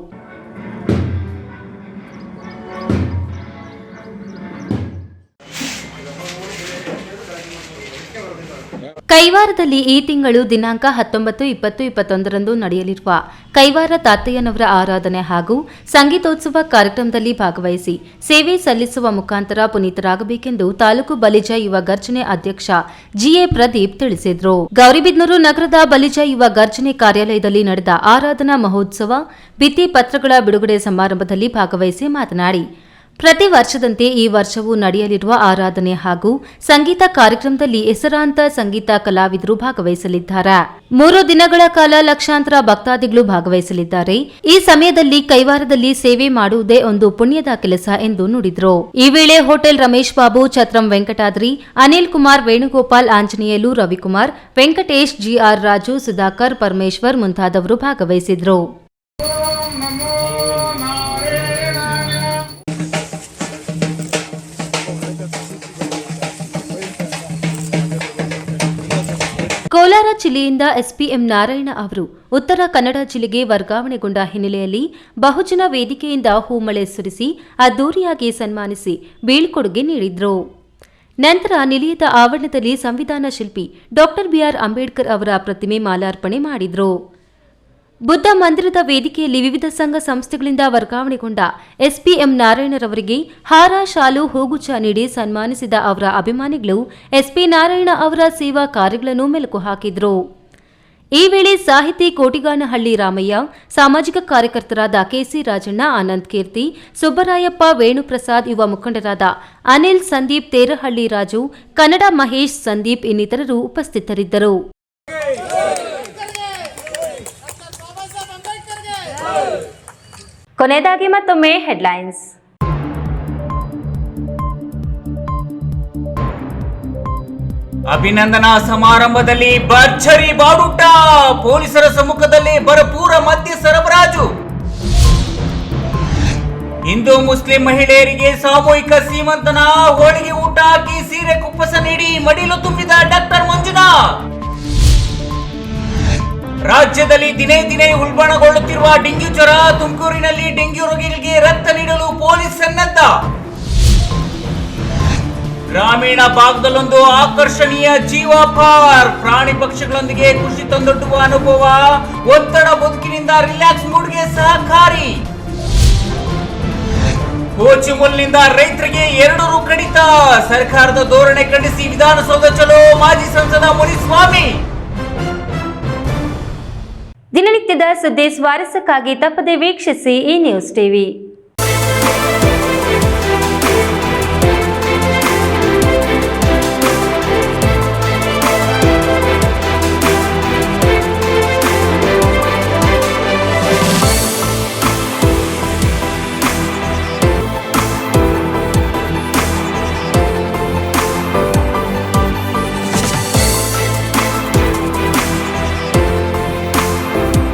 ಕೈವಾರದಲ್ಲಿ ಈ ತಿಂಗಳು ದಿನಾಂಕ 19, 20, 21ರಂದು ನಡೆಯಲಿರುವ ಕೈವಾರ ತಾತಯ್ಯನವರ ಆರಾಧನೆ ಹಾಗೂ ಸಂಗೀತೋತ್ಸವ ಕಾರ್ಯಕ್ರಮದಲ್ಲಿ ಭಾಗವಹಿಸಿ ಸೇವೆ ಸಲ್ಲಿಸುವ ಮುಖಾಂತರ ಪುನೀತರಾಗಬೇಕೆಂದು ತಾಲೂಕು ಬಲಿಜ ಯುವ ಗರ್ಜನೆ ಅಧ್ಯಕ್ಷ GA ಪ್ರದೀಪ್ ತಿಳಿಸಿದರು. ಗೌರಿಬಿದನೂರು ನಗರದ ಬಲಿಜ ಯುವ ಗರ್ಜನೆ ಕಾರ್ಯಾಲಯದಲ್ಲಿ ನಡೆದ ಆರಾಧನಾ ಮಹೋತ್ಸವ ಭಿತ್ತಿ ಪತ್ರಗಳ ಬಿಡುಗಡೆ ಸಮಾರಂಭದಲ್ಲಿ ಭಾಗವಹಿಸಿ ಮಾತನಾಡಿ, ಪ್ರತಿ ವರ್ಷದಂತೆ ಈ ವರ್ಷವೂ ನಡೆಯಲಿರುವ ಆರಾಧನೆ ಹಾಗೂ ಸಂಗೀತ ಕಾರ್ಯಕ್ರಮದಲ್ಲಿ ಹೆಸರಾಂತ ಸಂಗೀತ ಕಲಾವಿದರು ಭಾಗವಹಿಸಲಿದ್ದಾರೆ. 3 ದಿನಗಳ ಕಾಲ ಲಕ್ಷಾಂತರ ಭಕ್ತಾದಿಗಳು ಭಾಗವಹಿಸಲಿದ್ದಾರೆ. ಈ ಸಮಯದಲ್ಲಿ ಕೈವಾರದಲ್ಲಿ ಸೇವೆ ಮಾಡುವುದೇ ಒಂದು ಪುಣ್ಯದ ಕೆಲಸ ಎಂದು ನುಡಿದರು. ಈ ವೇಳೆ ಹೋಟೆಲ್ ರಮೇಶ್ ಬಾಬು, ಛತ್ರಂ ವೆಂಕಟಾದ್ರಿ, ಅನಿಲ್ ಕುಮಾರ್, ವೇಣುಗೋಪಾಲ್, ಆಂಜನೇಯಲು, ರವಿಕುಮಾರ್, ವೆಂಕಟೇಶ್, GR ರಾಜು, ಸುಧಾಕರ್, ಪರಮೇಶ್ವರ್ ಮುಂತಾದವರು ಭಾಗವಹಿಸಿದ್ರು. ಕೋಲಾರ ಜಿಲ್ಲೆಯಿಂದ ಎಸ್ಪಿಎಂ ನಾರಾಯಣ ಅವರು ಉತ್ತರ ಕನ್ನಡ ಜಿಲ್ಲೆಗೆ ವರ್ಗಾವಣೆಗೊಂಡ ಹಿನ್ನೆಲೆಯಲ್ಲಿ ಬಹುಜನ ವೇದಿಕೆಯಿಂದ ಹೂಮಳೆ ಸುರಿಸಿ ಅದ್ದೂರಿಯಾಗಿ ಸನ್ಮಾನಿಸಿ ಬೀಳ್ಕೊಡುಗೆ ನೀಡಿದರು. ನಂತರ ನಿಲಯದ ಆವರಣದಲ್ಲಿ ಸಂವಿಧಾನ ಶಿಲ್ಪಿ ಡಾಕ್ಟರ್ ಬಿಆರ್ ಅಂಬೇಡ್ಕರ್ ಅವರ ಪ್ರತಿಮೆ ಮಾಲಾರ್ಪಣೆ ಮಾಡಿದರು. ಬುದ್ಧ ಮಂದಿರದ ವೇದಿಕೆಯಲ್ಲಿ ವಿವಿಧ ಸಂಘ ಸಂಸ್ಥೆಗಳಿಂದ ವರ್ಗಾವಣೆಗೊಂಡ ಎಸ್ಪಿಎಂ ನಾರಾಯಣರವರಿಗೆ ಹಾರ, ಶಾಲು, ಹೂಗುಚ್ಛ ನೀಡಿ ಸನ್ಮಾನಿಸಿದ ಅವರ ಅಭಿಮಾನಿಗಳು ಎಸ್ಪಿ ನಾರಾಯಣ ಅವರ ಸೇವಾ ಕಾರ್ಯಗಳನ್ನು ಮೆಲುಕು ಹಾಕಿದರು. ಈ ವೇಳೆ ಸಾಹಿತಿ ಕೋಟಿಗಾನಹಳ್ಳಿ ರಾಮಯ್ಯ, ಸಾಮಾಜಿಕ ಕಾರ್ಯಕರ್ತರಾದ ಕೆಸಿ ರಾಜಣ್ಣ, ಆನಂದ್ ಕೀರ್ತಿ, ಸುಬ್ಬರಾಯಪ್ಪ, ವೇಣುಪ್ರಸಾದ್, ಯುವ ಮುಖಂಡರಾದ ಅನಿಲ್, ಸಂದೀಪ್, ತೇರಹಳ್ಳಿ ರಾಜು, ಕನ್ನಡ ಮಹೇಶ್, ಸಂದೀಪ್ ಇನ್ನಿತರರು ಉಪಸ್ಥಿತರಿದ್ದರು. ಕೊನೆಯದಾಗಿ ಮತ್ತೊಮ್ಮೆ ಹೆಡ್ಲೈನ್ಸ್.
ಅಭಿನಂದನಾ ಸಮಾರಂಭದಲ್ಲಿ ಭರ್ಜರಿ ಬಾಡೂಟ, ಪೊಲೀಸರ ಸಮ್ಮುಖದಲ್ಲಿ ಭರಪೂರ ಮದ್ಯ ಸರಬರಾಜು. ಹಿಂದೂ ಮುಸ್ಲಿಂ ಮಹಿಳೆಯರಿಗೆ ಸಾಮೂಹಿಕ ಸೀಮಂತನ, ಹೋಳಿಗೆ ಊಟ ಹಾಕಿ ಸೀರೆ ಕುಪ್ಪಸ ನೀಡಿ ಮಡಿಲು ತುಂಬಿದ ಡಾಕ್ಟರ್ ಮಂಜುನಾಥ್. ರಾಜ್ಯದಲ್ಲಿ ದಿನೇ ದಿನೇ ಉಲ್ಬಣಗೊಳ್ಳುತ್ತಿರುವ ಡೆಂಗ್ಯೂ ಜ್ವರ, ತುಮಕೂರಿನಲ್ಲಿ ಡೆಂಗ್ಯೂ ರೋಗಿಗಳಿಗೆ ರಕ್ತ ನೀಡಲು ಪೊಲೀಸ್ ಸನ್ನದ್ಧ. ಗ್ರಾಮೀಣ ಭಾಗದಲ್ಲೊಂದು ಆಕರ್ಷಣೀಯ ಜೀವ ಪಾರ್ಕ್, ಪ್ರಾಣಿ ಪಕ್ಷಿಗಳೊಂದಿಗೆ ಖುಷಿ ತಂದೊಡ್ಡುವ ಅನುಭವ, ಒತ್ತಡ ಬದುಕಿನಿಂದ ರಿಲ್ಯಾಕ್ಸ್ ಮೂಡ್ಗೆ ಸಹಕಾರಿ. ಕೋಚಿಮುಲ್ನಿಂದ ರೈತರಿಗೆ 2 ರು ಕಡಿತ, ಸರ್ಕಾರದ ಧೋರಣೆ ಖಂಡಿಸಿ ವಿಧಾನಸೌಧ ಚಲೋ, ಮಾಜಿ ಸಂಸದ ಮುನಿಸ್ವಾಮಿ.
ದಿನನಿತ್ಯದ ಸುದ್ದಿ ಸ್ವಾರಸ್ಯಕ್ಕಾಗಿ ತಪ್ಪದೆ ವೀಕ್ಷಿಸಿ ಈ ನ್ಯೂಸ್ ಟಿವಿ.